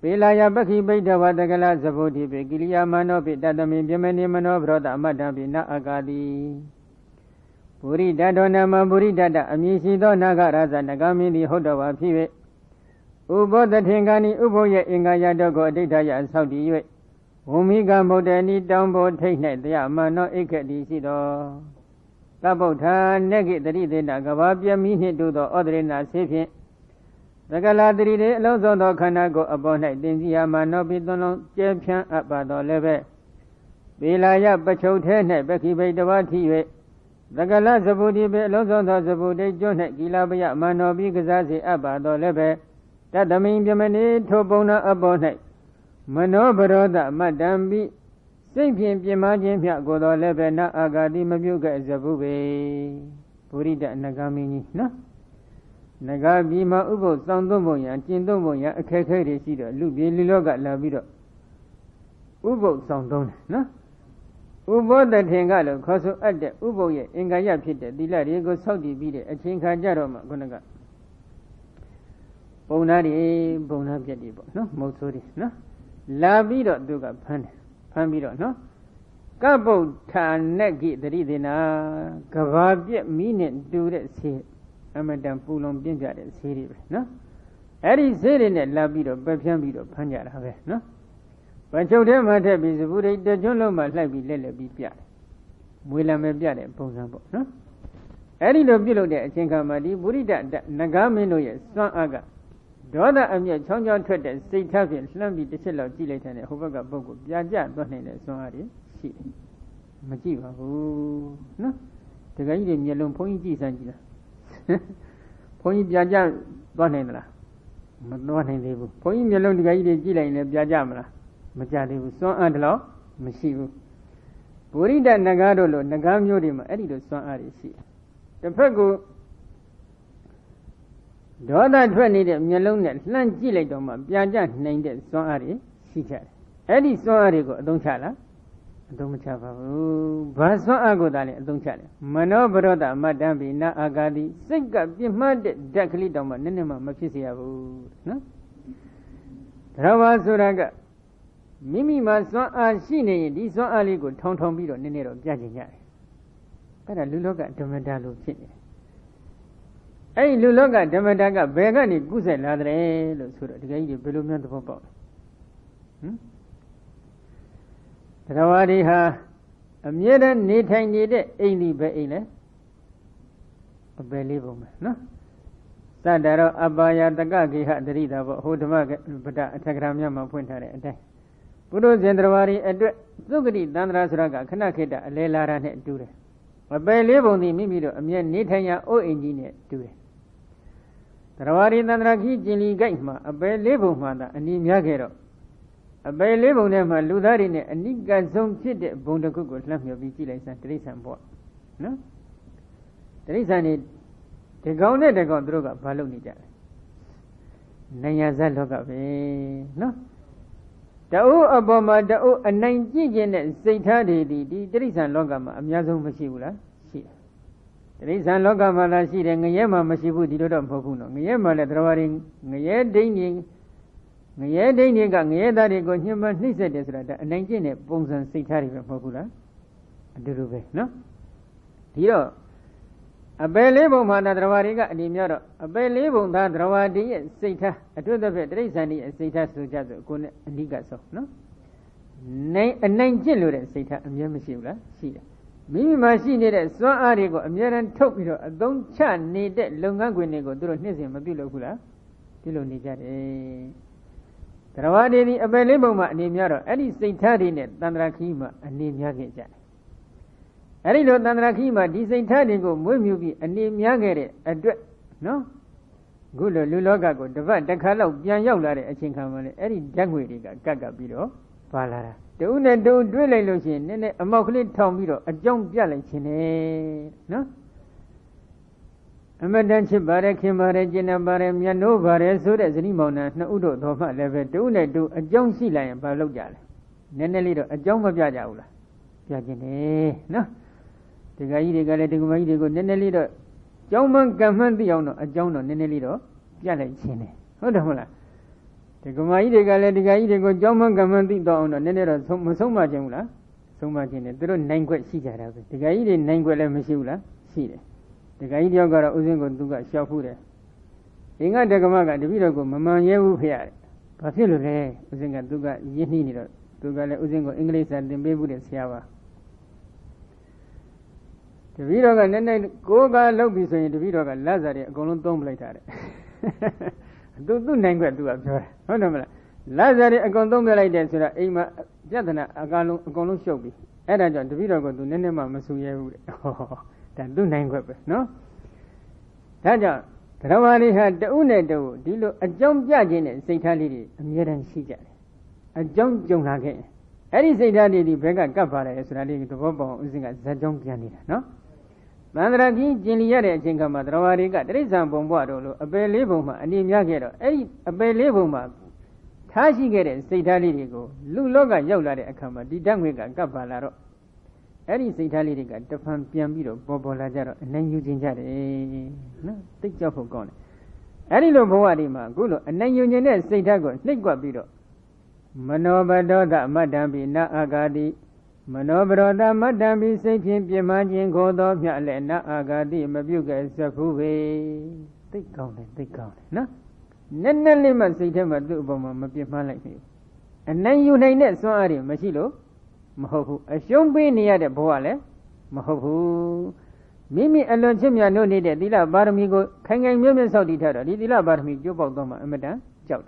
S1: ပေလာယပခိပိဋ္ဌဝတကလသဗုဒ္ဓိပေကိရိယာမနောပိတတမိပြမနိမနောဘရောတအမတ္တပိနအကာတိပုရိဒတောနမပုရိဒတအမည်ရှိသောနာဂရဇနဂမင်းသည်ဟုတ်တော်ပါဖြစ်၍ဥဘောတထေငါနိဥပုရဲ့အင်္ဂါရတောကိုအဋ္ဌာယဆောက်တည်၍ဝုမိကဗုဒ္ဓနိတောင်ပေါ်ထိတ်၌တရားမနောဣခတိရှိတော်ကဗုဒ္ဓနဂိတရိသေနကဘာပြမိနှင့်တူသောဩဒရေနာဆေးဖြင့်သကလာတရိတေအလုံးစုံသောခန္ဓာကိုယ်အပေါ်၌တင်စီယာမနောပိသွန်လုံးကျဲဖြန်းအပ်ပါတော်လည်းပဲပေလာယပချုပ်ထဲ၌ပခိဘိတဝါထိ၍သကလသဗုဒ္ဓိပေအလုံးစုံသောသဗုဒ္ဓိကျွန်း၌ကိလပယမနောပိကစားစေအပ်ပါတော်လည်းပဲတတမိန်ပြမနေထိုပုံနာအပေါ်၌မနောဘရောဒမတ္တံပိစိတ်ဖြင့်ပြင်မာခြင်းမြတ်ကိုယ်တော်လည်းပဲနာအာဂတိမပြုခဲ့ဇဗုပဲဗုရိဒနဂမင်းကြီးနော်နဂါပြည်မှာဥပုသ်စောင့်သုံးပုံရန်ကျင့်သုံးပုံရန်အခက်ခဲတွေရှိတော့လူပြည်လူလောကလာပြီးတော့ဥပုသ်စောင့်သုံးတယ်နော်ဥဘောတထင်ကလို့ခေါ်ဆိုအပ်တဲ့ဥပုသ်ရဲ့အင်္ဂါရဖြစ်တဲ့သီလတွေကိုစောင့်တည်ပြီးတဲ့အချိန်ခါကြတော့မှခုနကပုံနာတွေပုံနာပြက်တွေပေါ့နော်မဟုတ်ဆိုးတွေနော် လာပြီးတော့သူကဖမ်းပြီးတော့နော်ကပ္ပုဋ္ဌာနကိတတိသေနာကဘာပြက်မီးနဲ့တူတဲ့ဆေးအမတန်ပူလုံပြင်းပြတဲ့ဆေးတွေပဲနော်အဲ့ဒီဆေးတွေနဲ့လာပြီးတော့ပက်ဖြန်းပြီးတော့ဖမ်းကြတာပဲနော်ဗချုပ်ထဲမှာထက်ပြီးစပူရိတ်တကျွန်းလုံးမှာလှိုက်ပြီးလက်လက်ပြီးပြတယ်မွေလံပဲပြတဲ့ပုံစံပေါ့နော်အဲ့ဒီလိုပြုလုပ်တဲ့အချိန်ခါမှာဒီပုရိဒနဂါမင်းတို့ရဲ့စွမ်းအားကဒေါသအမျက်ချောင်းချောင်းထွက်တဲ့စိတ်ထားဖြင့်လှမ်းပြီးတစ်ချက်လောက်ကြည့်လိုက်တဲ့ဟိုဘက်ကပုဂ္ဂိုလ်ပြာကျသွားနိုင်တဲ့စွမ်းအားတွေရှိတယ်မကြည့်ပါဘူးနော်တကယ်ကြီးတွေမျက်လုံးဘုန်းကြီးကြည့်စမ်းကြည့်လားဘုန်းကြီးပြာကျသွားနိုင်သလားမသွားနိုင်သေးဘူးဘုန်းကြီးမျက်လုံးတကယ်ကြီးတွေကြည့်လိုက်ရင်လည်းပြာကျမလားမကြသေးဘူးစွမ်းအားတလို့မရှိဘူးပုရိဒနဂါတို့လိုနဂါမျိုးတွေမှာအဲ့ဒီလိုစွမ်းအားတွေရှိတယ်တစ်ဖက်ကဒေါသထွက်နေတဲ့မျက်လုံးနဲ့လှမ်းကြည့်လိုက်တော့မှပြာကျနိုင်တဲ့စွမ်းအားတွေရှိကြတယ်အဲ့ဒီစွမ်းအားတွေကိုအသုံးချလားအသုံးမချပါဘူးဘာစွမ်းအားကိုသာလဲအသုံးချတယ်မနောဘရောတမတ္တံဘိနာအာဂါတိစိတ်ကပြင်းမှတဲ့ဓာတ်ကလေးတောင်မှနည်းနည်းမှမဖြစ်စေရဘူးနော်ဒါဘာဆိုတာကမိမိမှာစွမ်းအားရှိနေရင်ဒီစွမ်းအားလေးကိုထောင်ပြီးတော့နည်းနည်းတော့ပြချင်ကြတယ်အဲ့ဒါလူလောကဓမ္မတာလို့ဖြစ်နေတယ်အဲ့ဒီလူလောကဓမ္မတာကဘယ်ကနေကုဆက်လာတယ်လို့ဆိုတော့ဒီကကြီးတွေဘယ်လိုများသဘောပေါက်လဲတရားဝါဒီဟာအမြဲတမ်းနေထိုင်နေတဲ့အိမ်ဒီပဲအိမ်လဲအပယ်လေးပုံပဲနော်သတ္တရောအပါယတကကေဟတရိတာပေါ့ဟိုဓမ္မပဒအထက်ကရာမြတ်မှာဖွင့်ထားတဲ့အတိုင်းပုရုဇဉ်တရားဝါဒီအတွက်သုဂတိတန္တရာဆိုတာကခဏခေတ္တအလဲလာတာနဲ့တူတယ်အပယ်လေးပုံဒီမိမိတို့အမြဲနေထိုင်ရာအိုးအိမ်ကြီးနဲ့တူတယ်တရားဝါဒီတန္တရာခီကျင်လီကိုက်မှာအပယ်လေးပုံမှသာအနည်းများခဲ့တော့အပယ်လေးပုံထဲမှာလူသားတွေနဲ့အနိကဆုံးဖြစ်တဲ့ဘုံတစ်ခုကိုလှမ်းမြော်ပြီးကြည့်လိုက်စမ်းတိရစ္ဆာန်ပေါ့နော်တိရစ္ဆာန်တွေဒီကောင်နဲ့ဒီကောင်သူတို့ကဘာလုပ်နေကြလဲနယဇတ်လောကပဲနော်တအိုးအပေါ်မှာတအိုးအနိုင်ကြည့်ခြင်းနဲ့စိတ်ထားတွေဒီတိရစ္ဆာန်လောကမှာအများဆုံးမရှိဘူးလားရှိတယ်တိရစ္ဆာန်လောကမှာလားရှိတယ်ငရဲမှာမရှိဘူးဒီလိုတော့မဟုတ်ဘူးနော်ငရဲမှာလည်းတရားဝါဒီငရဲဒိဋ္ဌိငရဲဒိဋ္ဌိကငရဲသားတွေကိုညှဉ်းပန်းနှိပ်စက်တယ်ဆိုတာဒါအနိုင်ကျင့်တဲ့ပုံစံစိတ်ထားတွေပဲမဟုတ်ဘူးလားအတူတူပဲနော်ဒီတော့အပယ်လေးပုံမှာတရားဝါဒီကအနေများတော့အပယ်လေးပုံသားတရားဝါဒီရဲ့စိတ်ထားအထွတ်တစ်ဖက်တိရစ္ဆာန်ရဲ့စိတ်ထားဆိုကြဆိုကိုယ်နဲ့အနိကဆုံးနော်အနိုင်ကျင့်လို့တဲ့စိတ်ထားအမြဲမရှိဘူးလားရှိတယ်မိမိမှာရှိနေတဲ့စွမ်းအားတွေကိုအမြဲတမ်းထုတ်ပြီးတော့အသုံးချနေတဲ့လုပ်ငန်းခွင်တွေကိုသူတို့နှိမ့်စင်မပြုလုပ်ဘူးလားပြုလုပ်နေကြတယ်တရားဝါဒီဒီအပယ်လေးပုံမှာအနေများတော့အဲ့ဒီစိတ်ထားတွေနဲ့တန္တရာခီးမှာအနေများခဲ့ကြတယ်အဲ့ဒီလိုတန္တရာခီးမှာဒီစိတ်ထားတွေကိုမွေးမြူပြီးအနေများခဲ့တဲ့အတွက်နော်ခုလိုလူလောကကိုတပတ်တစ်ခါလောက်ပြန်ရောက်လာတဲ့အချိန်ခါမှာလေအဲ့ဒီဓာတ်ငွေတွေကကပ်ပြီးတော့ပါလာတာတူနဲ့တူတွေးလိုက်လို့ရှိရင်နည်းနည်းအမောက်ကလေးထောင်ပြီးတော့အကြောင်းပြလိုက်ခြင်းနဲ့နော်အမတန်ချစ်ပါတယ်ခင်ပါတယ်ကျင့်နေပါတယ်မြတ်နိုးပါတယ်ဆိုတဲ့ဇနီးမောင်နှံနှစ်ဦးတို့တော်မှလည်းပဲတူနဲ့တူအကြောင်းရှိလိုက်ရင်ဘာလုပ်ကြလဲနည်းနည်းလေးတော့အကြောင်းမပြကြဘူးလားပြခြင်းနဲ့နော်ဒီကကြီးတွေကလည်းဒီကမကြီးတွေကိုနည်းနည်းလေးတော့ကြောင်းမှန်ကံမှန်သိအောင်တော့အကြောင်းတော့နည်းနည်းလေးတော့ပြလိုက်ခြင်းနဲ့ဟုတ်တယ်မဟုတ်လားဒီကမကြီးတွေကလည်းဒီကကြီးတွေကိုကြောင်းမှန်ကံမှန်သိတော့အောင်တော့နည်းနည်းတော့မဆုံးမခြင်းဘူးလားဆုံးမခြင်းနဲ့သူတို့နိုင်ခွက်ရှိကြတာပဲဒီကကြီးတွေနိုင်ခွက်လည်းမရှိဘူးလားရှိတယ်ဒီကကြီးတယောက်ကတော့ဥစဉ်ကိုသူကရှောက်ဖူးတယ်အင်္ဂတကမကတပည့်တော်ကိုမမှန်ရဲဘူးဖေရတယ်ဘာဖြစ်လို့လဲဥစဉ်ကသူကရင်းနှီးနေတော့သူကလည်းဥစဉ်ကိုအင်္ဂလိပ်စာသင်ပေးမှုတဲ့ဆရာပါတပည့်တော်ကနည်းနည်းကိုယ်ကလောက်ပြီဆိုရင်တပည့်တော်ကလက်စားတွေအကုန်လုံးသုံးပလိုက်တာတဲ့သူနိုင်ခွက်သူကပြောတယ်ဟုတ်တယ်မလားလက်စားတွေအကုန်သုံးပလိုက်တယ်ဆိုတော့အိမ်မှာပြဿနာအကုန်လုံးရှုပ်ပြီအဲ့ဒါကြောင့်တပည့်တော်ကသူနည်းနည်းမှမဆူရဲဘူးတဲ့ဒါသူနိုင်ခွက်ပဲနော်ဒါကြောင့်တရားဝါဒီဟာတဦးနဲ့တဦးဒီလိုအကြောင်းပြခြင်းနဲ့စိတ်ထားလေးတွေအမြဲတမ်းရှိကြတယ်အကြောင်းကြုံလာခဲ့အဲ့ဒီစိတ်ထားလေးတွေဘက်ကကပ်ပါတယ်ဆိုတာလေးသဘောပေါက်အောင်ဥစဉ်ကဇာကြောင်းပြန်နေတာနော်သန္တရာကြီးကျင်လီရတဲ့အချိန်ကမှတရားဝါဒီကတိရစ္ဆာန်ပုံပွားတို့လိုအပယ်လေးပုံမှာအနေများခဲ့တော့အဲ့ဒီအပယ်လေးပုံမှာထားရှိခဲ့တဲ့စိတ်ထားလေးတွေကိုလူလောကရောက်လာတဲ့အခါမှာဒီဓာတ်ငွေကကပ်ပါလာတော့အဲ့ဒီစိတ်ထားလေးတွေကတဖန်ပြန်ပြီးတော့ပေါ်လာကြတော့အနိုင်ယူခြင်းကြတယ်နော်သိကြောက်ဖို့ကောင်းတယ်အဲ့ဒီလိုဘဝဒီမှာအခုလိုအနိုင်ယူခြင်းနဲ့စိတ်ထားကိုနှိပ်ကွက်ပြီးတော့ Manobadoda Madambi na Agadi Manobroda Madambi Sekin Pimajin Godo Miale na Agadi Mabuga Sapuve. Take count, no? Nanali Masitama Dubama Mapima like me. And then you name it, sorry, Machilo Mahofu. A shombi near the boale Mahofu. Mimi alone Jimia no needed Dila Baramigo, Kangang Million Saudi Terra, Dila Barmi, Jobogoma, Amada, Jout.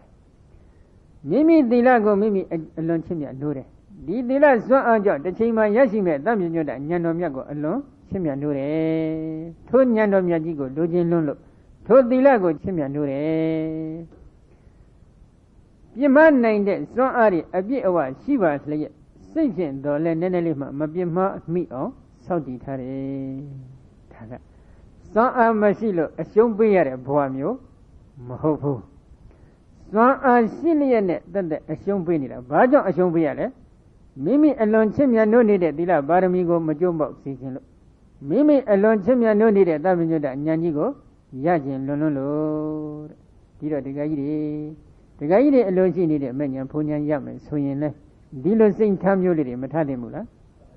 S1: Mimi Dilago Mimi alone Chimia Nure. Dila Swan the Chima Yashime, Damioda, Yanomiago alone, Chimia Nure. To Yanomiagigo, Dojin Lolo. To Dilago Chimia Nure. Yaman named it Swan Ari, a bit away, she was late. Singing the Lenelima, Mabima, me or Saudi Terra. Swan Masilo, a shombier, Boamio, Mahofu. Swan Silian, then the Ashombinida, Bajo Ashombiere. Mimi alone Chimia no needed Dila Baramigo Majumbo season. Mimi alone Chimia no needed Davinoda Yanigo, Yajin Lonolo. Dilo de Gaidi. The Gaidi alone she needed many and Punyan Yaman, swinging left. Dilo sing Tamulity, Matadimula.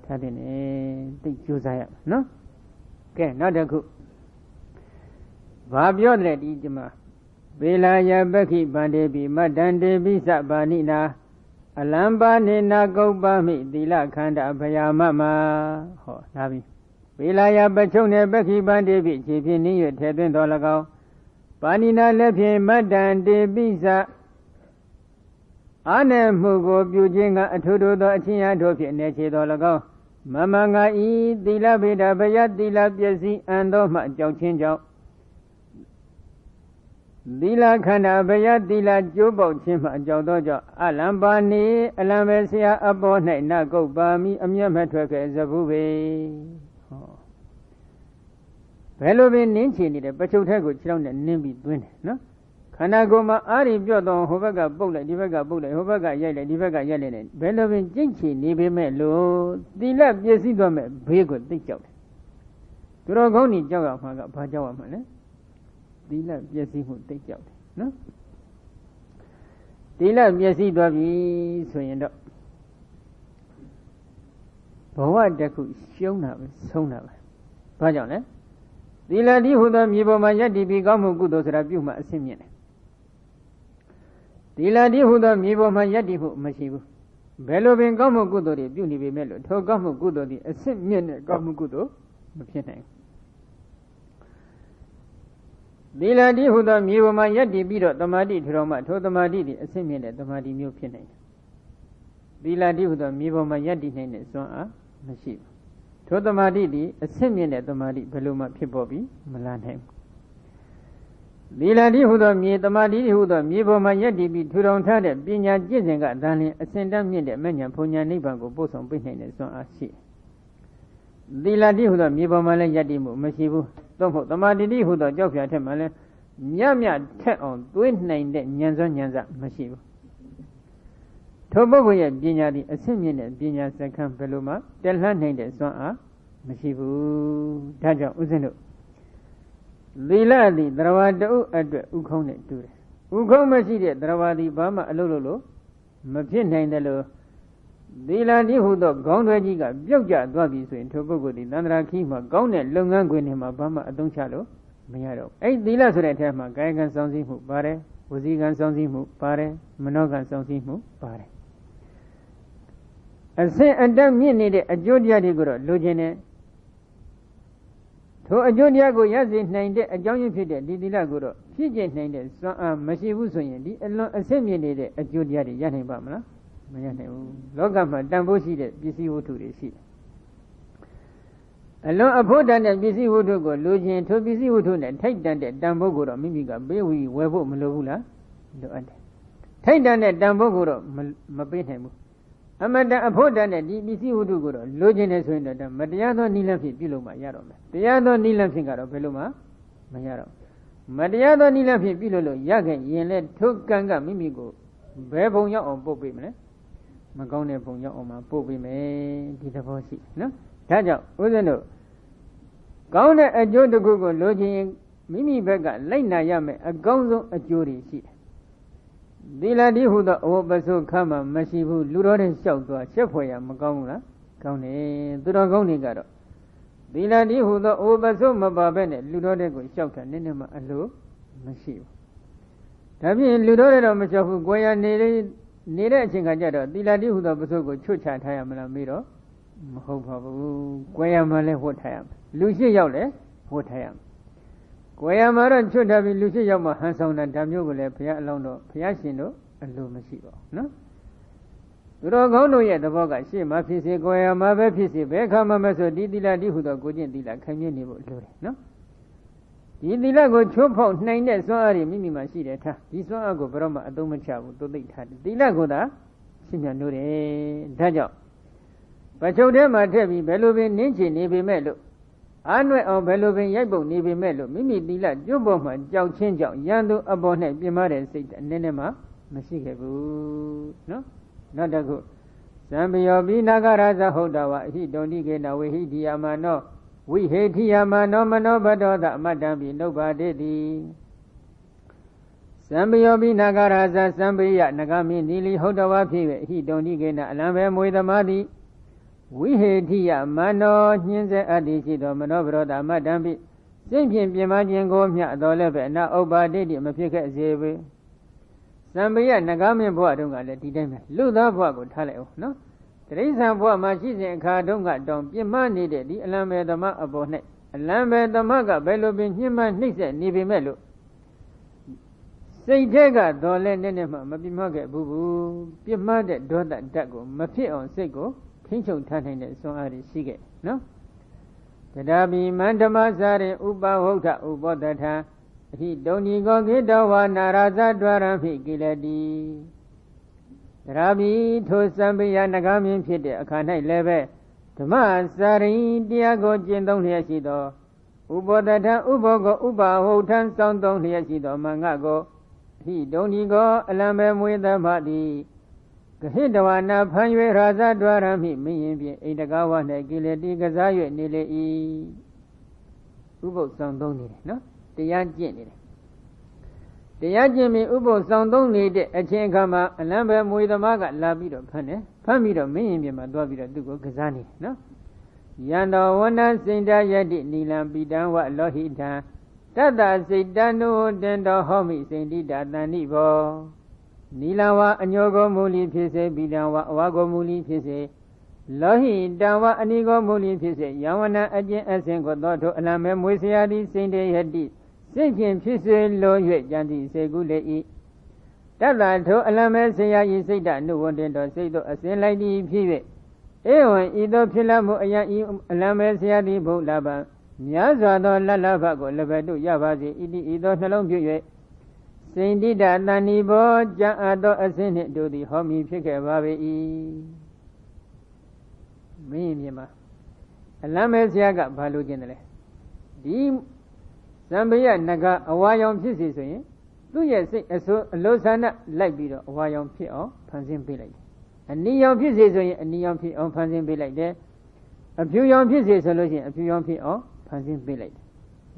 S1: Tadine, take Josiah, no? Okay, not a good. Babion Ijima. Belaya Baki Bandebi, Madande Bisa Banina. Alamba Nina Gobami, Dila Kanda Bayamama. Ho, Nabi. Belaya Bachone Baki Bandebi, Chipini, $10 Dolago. Banina Lepi, Madande Bisa. Ane Mugo, Bujinga, Atudo, Achia, Dopi, Nechi Dolago. Mamanga E, Dila Bida Bayat, Dila Piasi, and Doma, Jochinjo. Dila Kanda Bayat, Dila Jubo, Chima, Jodojo, Alambani, Alamesia, Abone, Nago, Bami, Amiametraka, Zabuve. Velovin Ninchi, the Pachutago, Chilon, and Nimbi Twin, no? Kanagoma, Ari Jodon, Hovaga Bula, Divaga Bula, Hovaga Yele, Divaga Yele, Velovin Jinchi, Nibi Melo, Dila Yasidome, Brigo, Dicho. Turogoni Jaga, Pajawa, Dila Yasi who take out, no? Dila Yasi Babi, so you know. Bawa Daku, Shona, Sona. Pajone? Dila di who the Miboma Yadi become good as Rabuma Simian. Dila di who the Miboma Yadi who Mashibu. Bello ben Gomo Gudo, Beauty be mellow, Togomo Gudo, a Simian Gomo Gudo, Pietang. Dila di who the Miboma Yadi Bido, the Madi Roma, to the Madi, a Simian, the Madi Mupinate. Dila di who the Miboma Yadi name, so Mashib. To the Madi, a Simian at the Madi, Beluma Pibobi, Malanhem. Dila di who the Me, the Madi who the Miboma Yadi be to don't tell it, Binya Jizenga, Dani, a sendam near the Mania Punya Nibango, both on Pinay, so I see. Dila di who the Miboma Yadimu, Mashibu, don't put the Madi who the Jofia Temale, Yamia Tet on, twin name that Nyanza, Mashibu. Toboya Binyadi, a Simian, Binya Second Peluma, Delhan named so Mashibu, Taja Uzeno. Lila di Dravada at Ukone to it. Ukomasi, Dravadi Bama Alolo, Mapin Nandalo. Dila di Hudo, Gondwajiga, Bioja, Dwabi, in Tobogo, the Nandra Kima, Gonet, Lungan, Gwinhima, Bama, Adonchalo, Mayaro. Eight Dila Suretama, Gaigan Sansimu, Pare, Uzigan Sansimu, Pare, Manogan Sansimu, Pare. A say and damn me needed a Jodia de Guru, Lugene. To a Jodia go Yazin named a Johnny Fide, Didila Guru, Fiji named Mashibusoyen, a semi needed a Jodia de Yanni Bamla, Logama, Dambosi, BC to the sea. A long upon and BC would go, Lugian to BC would and take down that Damboguro, Mimiga, Bewi, Webo, Malovula, take down that Damboguro, Mabinham. Amanda Apodan and DBC would go, Loginus window, Madiano Nilafi, Piluma, Yarom. Diano Nilafi, Peluma, Mayaro. Madiano Nilafi, Pilolo, Yagan, Yele, took Ganga, Mimigo, Beboya or Bobime, Magone Boya or my Bobime, Ditafosi, no? Taja, Uzano. Gauna a Joe the Google, Login, Mimi Vega, Lena Yame, a gonzo, a jury sheet. သီလတိဟုသောအဝပ္ပစုခါမှမရှိဘူးလူတော်တဲ့လျှောက်သွားချက်ဖွယ်ရမကောင်းဘူးလားကောင်းတယ်သူတော်ကောင်းတွေကတော့သီလတိဟုသောအဝပ္ပစုမပါဘဲနဲ့လူတော်တဲ့ကိုလျှောက်တာနည်းနည်းမှအလိုမရှိဘူးဒါဖြင့်လူတော်တဲ့တော့မလျှောက်ဘူးကိုယ်ရနေတဲ့အချိန်ခါကျတော့သီလတိဟုသောပစုကိုချွတ်ချထားရမလားမေးတော့မဟုတ်ပါဘူးကိုယ်ရမှလည်းဝတ်ထားရမယ်လူရှိရောက်လည်းဝတ်ထားရမယ်ကိုယ်ရမှာတော့ချွတ်ထားပြီးလူရှိရောက်မှဟန်ဆောင်တာဒါမျိုးကိုလည်းဘုရားအလောင်းတော်ဘုရားရှင်တို့အလိုမရှိပါဘူးနော်သူတော်ကောင်းတို့ရဲ့သဘောကရှေ့မှာဖြစ်စေကိုယ်ရမှာပဲဖြစ်စေဘယ်ခါမှမဆိုဒီသီလတိဟုသောကိုကျင့်သီလခိုင်မြဲနေဖို့လိုတယ်နော်ဒီသီလကိုချိုးဖောက်နိုင်တဲ့စွမ်းအားတွေမိမိမှာရှိတယ်ထားဒီစွမ်းအားကိုဘယ်တော့မှအသုံးမချဘူးသို့သိထားတယ်သီလကိုသာရှင်းပြလို့တယ်ဒါကြောင့်ပချုပ်ထဲမှာထည့်ပြီးဘယ်လိုပင်နင်းချင်နေပေမဲ့လို့အားနွယ်အောင်ဘယ်လိုပင်ရိုက်ပုံနေပေမဲ့လို့မိမိသီလကျွတ်ပေါ်မှာကြောက်ချင်းကြောင့်ရန်သူအပေါ်၌ပြင်မာတဲ့စိတ်အနည်းနဲ့မှမရှိခဲ့ဘူးနော်နောက်တစ်ခုသံပယောပိနာဂရဇဟုတ်တာဝအဟိတုန်တိကေနဝေဟိတိယမနောဝိဟေတိယမနောမနောဘတောသအမတ္တံပိနှုတ်ပါတေတိသံပယောပိနာဂရဇသံပေယနဂမိနီလီဟုတ်တော်ဝဖြစ်၍အဟိတုန်တိကေနအလံပဲမွေသမာတိဝိဟေတိယမနောညှင်းစေအတ္တိရှိသောမနောဘရောသအမတ္တံပိစိတ်ဖြင့်ပြင်မခြင်းကိုမျှတော်လည်းပဲအနာဥပ္ပါတိတိမဖြစ်ခဲ့စေပေသံပေယနဂမိဘဝတုန်းကလည်းဒီတိုင်းပဲလူသားဘဝကိုထားလိုက်အောင်နော်တရိစ္ဆာန်ဘဝမှာရှိစဉ်အခါတုန်းကတောင်ပြင်းမနေတဲ့ဒီအလံပဲသမအပေါ်၌အလံပဲသမကဘယ်လိုပင်ညှင်းမနှိမ့်ဆက်နေပေမဲ့လို့စိတ်ထဲကတော့လည်းနည်းနည်းမှမပြင်းမခဲ့ဘူးပြင်းမတဲ့ဒေါသဓာတ်ကိုမဖြစ်အောင်စိတ်ကိုထိန်းချုပ်ထားနိုင်တဲ့စွမ်းအားတွေရှိခဲ့နော်တရားဘိမန္တမစာရင်ဥပဟုတ်ထဥပောတထအဟိတုန်ဒီကောကိတဝါနာရာဇဒွါရဖိကိလတိတရားဘိထိုသံပေယနဂါမင်းဖြစ်တဲ့အခါ၌လည်းပဲဓမ္မစာရင်တရားကိုကျင့်သုံးလျက်ရှိသောဥပောတထဥပောကိုဥပဟုတ်ထစောင့်သုံးလျက်ရှိသောမင်္ဂကိုအဟိတုန်ဒီကောအလံပဲမွေသမတိကဟိတဝနာဖန်၍ရာဇဒွါရမိမင်းရင်ဖြင့်အိတကဝ၌ကိလေတိကစား၍နေလေ၏ဥပုသ်ဆောင်သုံးနေတယ်နော်တရားကျင့်နေတယ်တရားကျင့်ပြီးဥပုသ်ဆောင်သုံးနေတဲ့အချိန်အခါမှာအလံပဲမွေသမားကလာပြီးတော့ဖမ်းတယ်ဖမ်းပြီးတော့မင်းရင်ဖြင့်မှသွားပြီးတော့သူ့ကိုကစားနေတယ်နော်ယံတော်ဝနစိန္ဒယတိနီလံပိတံဝလောဟိတံတတ္တစိတ်တနုတင်တော်ဟောမိစိန္ဒိတာတန်နိဘောနီလဝအညောကိုမူလီဖြစ်စေပိတံဝအဝါကိုမူလီဖြစ်စေလောဟိတံဝအနိကိုမူလီဖြစ်စေယဝနအကျင့်အစဉ်ကိုသောထိုအလံမဲမွေစရာသည်စိန္ဒယတိစိတ်ဖြင့်ဖြစ်စေလို၍ကြံသည့်စေကုလေ၏တတ္တထိုအလံမဲဆရာ၏စိတ်တနုဝန္တင်တော်စိတ်သို့အစဉ်လိုက်သည်ဖြစ်၍ဧဝံဤသို့ဖြစ်လာမှုအယံဤအလံမဲဆရာသည်ဘုလာပံများစွာသောလလဘကိုလည်းပဲတို့ရပါစေဣတိဤသို့နှလုံးပြု၍စိန္ဒိတတန်ဤဘောကြံအပ်သောအစဉ်နှင့်တို့သည်ဟောမီဖြစ်ခဲ့ပါ၏မင်းမြင်မှာအလံမဲဆရာကဘာလို့ကျင်တယ်လဲဒီသံပေယနဂအဝါရောင်ဖြစ်စီဆိုရင်သူ့ရဲ့စိတ်အလိုဆန္ဒလိုက်ပြီးတော့အဝါရောင်ဖြစ်အောင်ဖန်ဆင်းပေးလိုက်တယ်အနီရောင်ဖြစ်စီဆိုရင်အနီရောင်ဖြစ်အောင်ဖန်ဆင်းပေးလိုက်တယ်အဖြူရောင်ဖြစ်စီဆိုလို့ရှိရင်အဖြူရောင်ဖြစ်အောင်ဖန်ဆင်းပေးလိုက်တယ်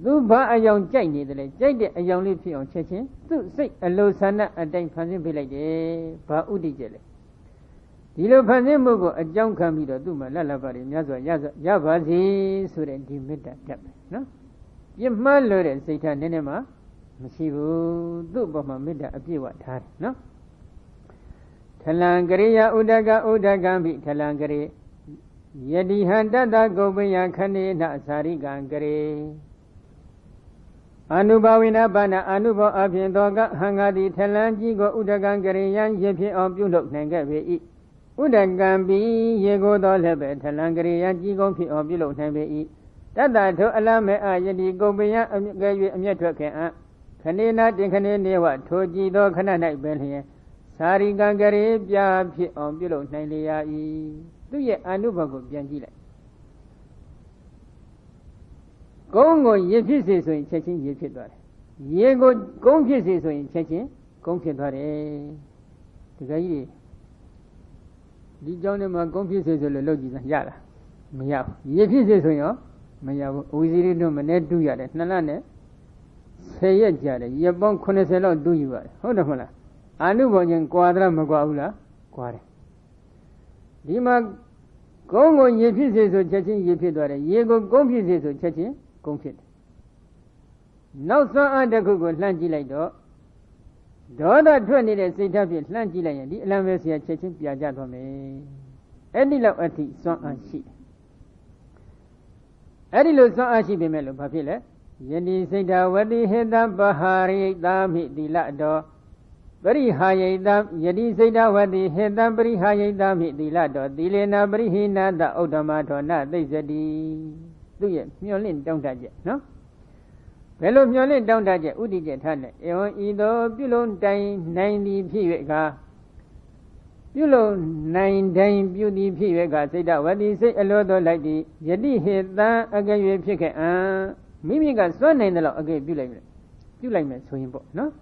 S1: သူဘာအယောင်ကြိုက်နေတယ်လဲကြိုက်တဲ့အယောင်လေးဖြစ်အောင်ချက်ချင်းသူ့စိတ်အလိုဆန္ဒအတိုင်းဖန်ဆင်းပေးလိုက်တယ်ဘာဥဒိကျလဲဒီလိုဖန်ဆင်းမှုကိုအကြောင်းခံပြီးတော့သူ့မှာလက်လက်ပါတွေများစွာရပါစေဆိုတဲ့ဒီမေတ္တာတက်ပဲနော်ပြင်းမှန်းလို့တဲ့စိတ်ထားနည်းနည်းမှမရှိဘူးသူ့ဘက်မှာမေတ္တာအပြည့်ဝထားတယ်နော်ထလံကရိယာဥဒကဥဒကံပိထလံကရိယတိဟံတတ္တကုပ္ပယခဏေနသာရိကံကရေအနုဘဝိနပါဏအနုဘောအဖြင့်သောကဟံဃာတိထလံကြီးကိုဥဒကံကရေယံရဖြစ်အောင်ပြုလုပ်နိုင်ခဲ့ပေ၏ဥဒကံပိရေကိုသောလည်းပဲထလံကရေယံကြီးကုန်းဖြစ်အောင်ပြုလုပ်နိုင်ပေ၏တတ္တထိုအလမေအယတိကုပ္ပယံကဲ၍အမျက်ထွက်ခင်အခဏေနတင်ခဏေနေဝထိုကြည်သောခဏ၌ပင်လျင်သာရိကံကရေပြဖြစ်အောင်ပြုလုပ်နိုင်လေရ၏သူ့ရဲ့အနုဘောကိုပြန်ကြည့်လိုက်ကုန်းကိုရေဖြစ်စေဆိုရင်ချက်ချင်းရေဖြစ်သွားတယ်ရေကိုကုန်းဖြစ်စေဆိုရင်ချက်ချင်းကုန်းဖြစ်သွားတယ်ဒီကကြီးဒီကြောင်းထဲမှာကုန်းဖြစ်စေဆိုလို့လုပ်ကြည့်စမ်းရလားမရဘူးရေဖြစ်စေဆိုရင်ရောမရဘူးအဝီစီရီတို့မနဲ့တူးရတယ်2လနဲ့10ရက်ကြာတယ်ရေပေါင်း80လောက်တူးယူရတယ်ဟုတ်တယ်မဟုတ်လား Anu Bonjan Quadra Maguala, Quare. Dima Gongo Yepis or Chachin Yepidore, Yego Gompis or Chachin, Gompit. Now so under Google Langilato. The other 20 days set up in Langilay, the Lamesia Chachin Piajato. Edilo Ati, son and sheep. Edilo son and sheep melo papilla. Yendi Seda, Wadi Heda Bahari, Dami, the Lado. Very high dam, Yedi Seda, Wadi Heda, very high dami, the Lado, Dilena, Brihina, the Odomato, not they said, do you, Mulin, don't touch it, no? Fellow Mulin, don't touch it, Udi get Hannah, either below 90 Pivega. Below 9 time beauty Pivega, said that what they say a lot like the Yedi Heda, again you pick it, Mimi got so name the law again, you like me, so important, no?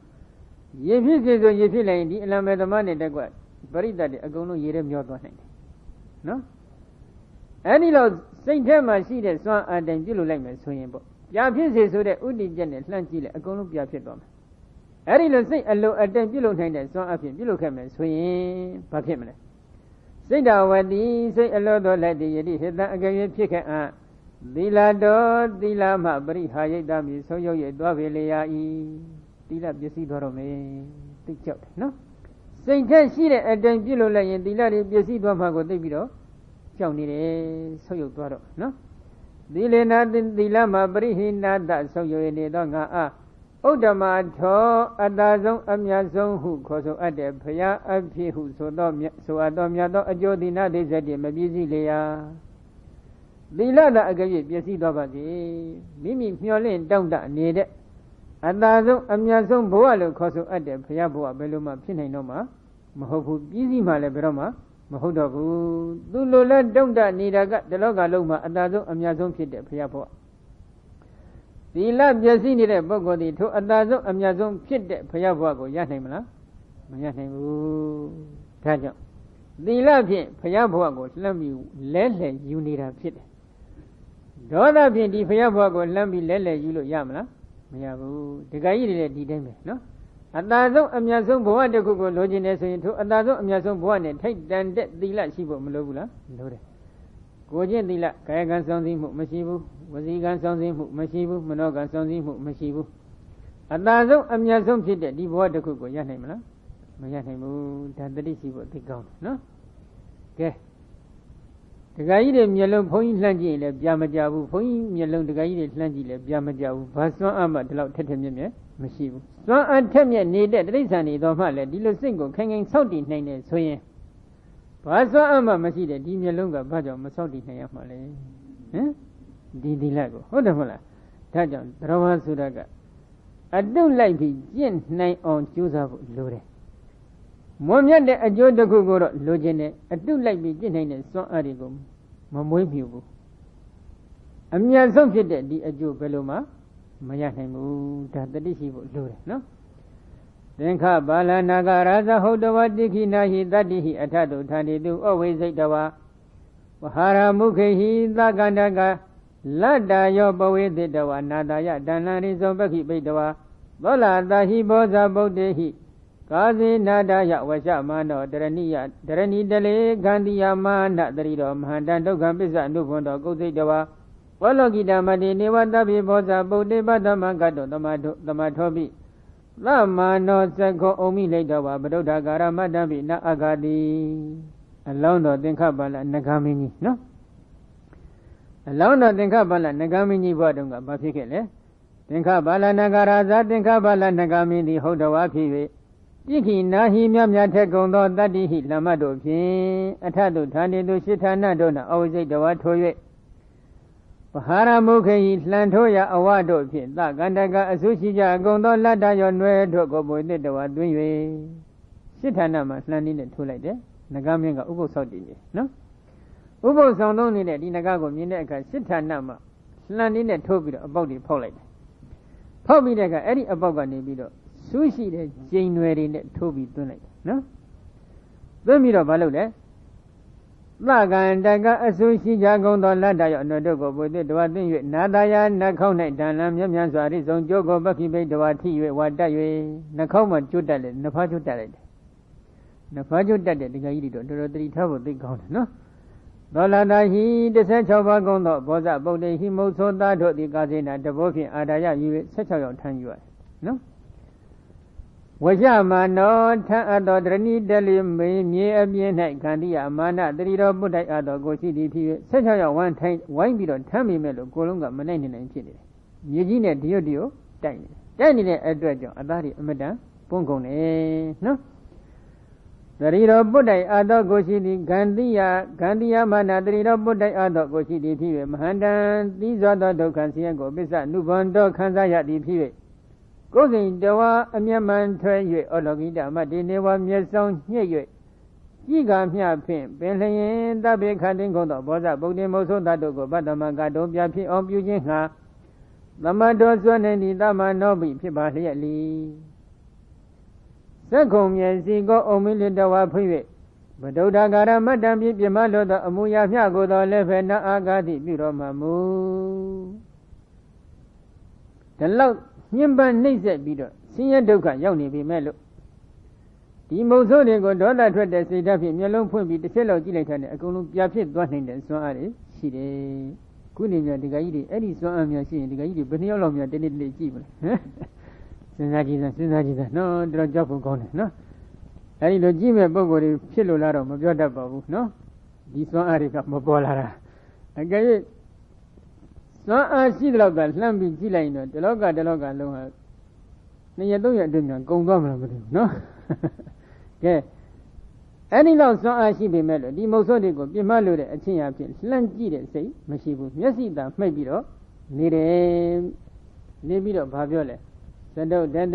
S1: If you say so, you feel like the Lamad the money that got buried that I go no year your night. No? Any laws, Saint Thomas, see that swan and then you like me, so important. Yapis is so that Udi Janet, Lanchile, a Columbia Piedom. Any laws say a low at them, you look like that swan up in, you look at me, swing, Papimene. Say that when they say a lot of lady, you did that again, you pick it. Dila do, Dila Mabri, Hayedami, so you Dovelia. Dila Bessie Dorome, take out, no? Saint Jan she at then below lay in Dila Bessie Domago de Vido, Johnny, so you got up, no? Dilena Dila Mabri, not that so you in the donga. Odama to Adazon Amyazon who cause at the Paya of who so Adomia, a Jodina, they said, maybe Zilea. Dila again, Bessie Dobagi, Mimi Mulin down that needed. Adazon Amyazon Boalo cause at the Payabo Beluma Pinanoma, Mahobu busy Malabroma, Mahodabu, Dulola don't that need a got the Loga Loma, Adazon Amyazon Pit the Payabo. The lab Yazini de Bogodi to Adazon Amyazon Pit the Payabo, Yanamla, Mayanamu Taja. The lab Payabo, Lambi, Lele, you need a pit. Dora Pin the Payabo, Lambi, Lele, you look Yamla. Mayabu, the guy did it, no? Adazo Amyazon Boa de Google Logines into Adazo Amyazon Boane, take then the La Shibo Malobula, Lore. Gojan de la Kayagan Sounding Mashibu, Wazigan Sounding Mashibu, Monogan Sounding Mashibu. Adazo Amyazon Pit, the boy de Google Yanamla, Mayanamu, Tandri Shibo, take down, no? Okay. The guy in yellow point langi, Yamajabu, point yellow, the guy in langi, Yamajabu, Paswan Amma, the loud Tetemia, Mashibu. Swan and Temia needed reason, Domala, Dilo Single, hanging Saudi name, so ye. Paswan Amma Mashida, Dimia Lunga, Bajo, Masodi Nayamale. Eh? Didi Lago, Hodamola, Tajan, Rawa Sudaga. I don't like the Jen night on Chusa Lure. Momia de Ajo de Gugoro, Logene, I do like the Jen and so Arigum, Mamuibu. Amia something that the Ajo Beloma, Mayanamu, Tadadishi Lure, no? Then Kabala Nagaraza Hodava Diki Nahi Dadihi Atado Tanidu, always a dawa. Wahara Mukehi, Lagandaga, Lada Yobawe de Dawa, Nadaya, Danani Zombaki Bedawa, Bola Dahi Boza Bodehi. Kazi nada ya washa mano darani dale gandhi yamana darido mahandando gambisa nubondo gozi dawa walogi damani niwanda bi boza bodhi badama gado damatobi lamano seko omi ledawa badoda gara madambi na agadi alaundo tinka bala nagamini no alaundo tinka bala nagamini bodunga bafike tinka bala nagaraza tinka bala nagamini hodawa piwe Diki Nahi Mamya Gondo Dadihi Lamado Pin, Atado Tanido Shitana Dona, always a Dawatoye. Pahara Muke, Lantoya, Awado Pin, Gandaga, Azushija, Gondo Lada, your Nue, Dogo, the Dawadwe. Shitana must land in the two like that. Nagamiga Ubo Saudi, no? Ubo sound only that in Nagago Mineka, Shitana, land in the Toby about the polite. Pobidega, Eddie Aboga Nebido. Sushi the January that Toby tonight, no? The middle balloon, Laga and Daga, a sushi jagon don Lada, no dogo, with the Dwadi, Nadaya, Nakona, Danam, Yamsari, on Jogo, Bucky Bay, Dwati, Wadaye, Nakoma, Judale, Napaju Dalet, နဖားကျွတ်တက်တဲ့တရားကြီးတွေတော့တော်တော်တတိထားဖို့သိကောင်းတယ်နော်သောလာတာဟိ16ပါးကုန်းသောဘောဇပုတ်တေဟိမုတ်သောသားတို့သည်ကာစေနာတဘောဖြင့်အာဒါယယူ၍16ယောက်ထမ်းယူရတယ်နော်ဝရှမနောထံအပ်သောတရဏိတလိမေမြေအပြင်း၌ခန္တီယမာနတတိတော်ပုတ္တိုက်အပ်သောကိုရှိသည်ဖြစ်၍16ယောက်ဝိုင်းပြီးတော့ထမ်းမိမဲ့လို့ကိုလုံးကမနိုင်နိုင်ဖြစ်နေတယ်မြေကြီးနဲ့တရွတ်တရွတ်တိုက်နေတဲ့အတွက်ကြောင့်အသားတွေအမတန်ပွန်းကုန်တယ်နော်တတိတော်ပုတ္တိုက်အပ်သောကိုရှိသည်ခန္တီယမာနတတိတော်ပုတ္တိုက်အပ်သောကိုရှိသည်ဖြစ်၍မဟန္တံသီးစွာသောဒုက္ခဆင်းရဲကိုပစ္စနုဘန္တောခံစားရသည်ဖြစ်၍ကိုယ်စိန်တဝါအမျက်မှန်ထွဲ၍ဩလောကိတမတ္တိနေဝမျက်စောင်းညှိ့၍ကြည်ကမျှဖြင့်ပင်လျင်တပိခတင်ကုန်သောဘောဇဗုဒ္ဓမုတ်ဆိုတတို့ကိုဗတ္တမကတုံပြဖြစ်အောင်ပြုခြင်းငှာသမတော်စွနေတိသမနောပိဖြစ်ပါလျက်လီသက္ခုံမျက်စီကိုအုံမိလတဝါဖွင့်၍ဗဒုဒ္ဓကာရမတ္တံပြပြမလို့သောအမှုရာမျှကိုသောလည်းဖဲနာအာဂါတိပြုတော်မှာမူဒီလောက်ညှဉ်းပန်းနှိပ်စက်ပြီးတော့ဆင်းရဲဒုက္ခရောက်နေပြီမဲ့လို့ဒီမုံဆိုးတွေကိုဒေါသထွက်တဲ့စိတ်ဓာတ်ဖြင့်မျက်လုံးဖွင့်ပြီးတစ်ချက်လောက်ကြည့်လိုက်တဲ့အကုန်လုံးပြဖြစ်သွားနိုင်တဲ့စွမ်းအားတွေရှိတယ်ခုနေမြဒီကကြီးတွေအဲ့ဒီစွမ်းအားများရှိရင်ဒီကကြီးတွေဘယ်နှယောက်လောက်များတနေ့တနေ့ကြည့်မလဲစဉ်းစားကြည့်စမ်းနော်တော်ကြောက်ဖို့ကောင်းတယ်နော်အဲ့ဒီလိုကြည့်မဲ့ပုံကိုယ်တွေဖြစ်လို့လားတော့မပြောတတ်ပါဘူးနော်ဒီစွမ်းအားတွေကမပေါ်လာတာအကယ်၍စွမ်းအားရှိတဲ့လောက်ကလှမ်းပြီးကြည့်လိုက်ရင်တော့ဒီလောကလုံးဟာ2ရက်3ရက်အတွင်းမှာကုန်သွားမှာမသိဘူးနော်ကဲအဲ့ဒီလောက်စွမ်းအားရှိပေမဲ့လို့ဒီမုတ်ဆိုးတွေကိုပြမလို့တဲ့အချင်းအဖြစ်လှမ်းကြည့်တဲ့စိတ်မရှိဘူးမျက်စိသာမှိတ်ပြီးတော့နေတယ်နေပြီးတော့ဘာပြောလဲသတုတ်တန်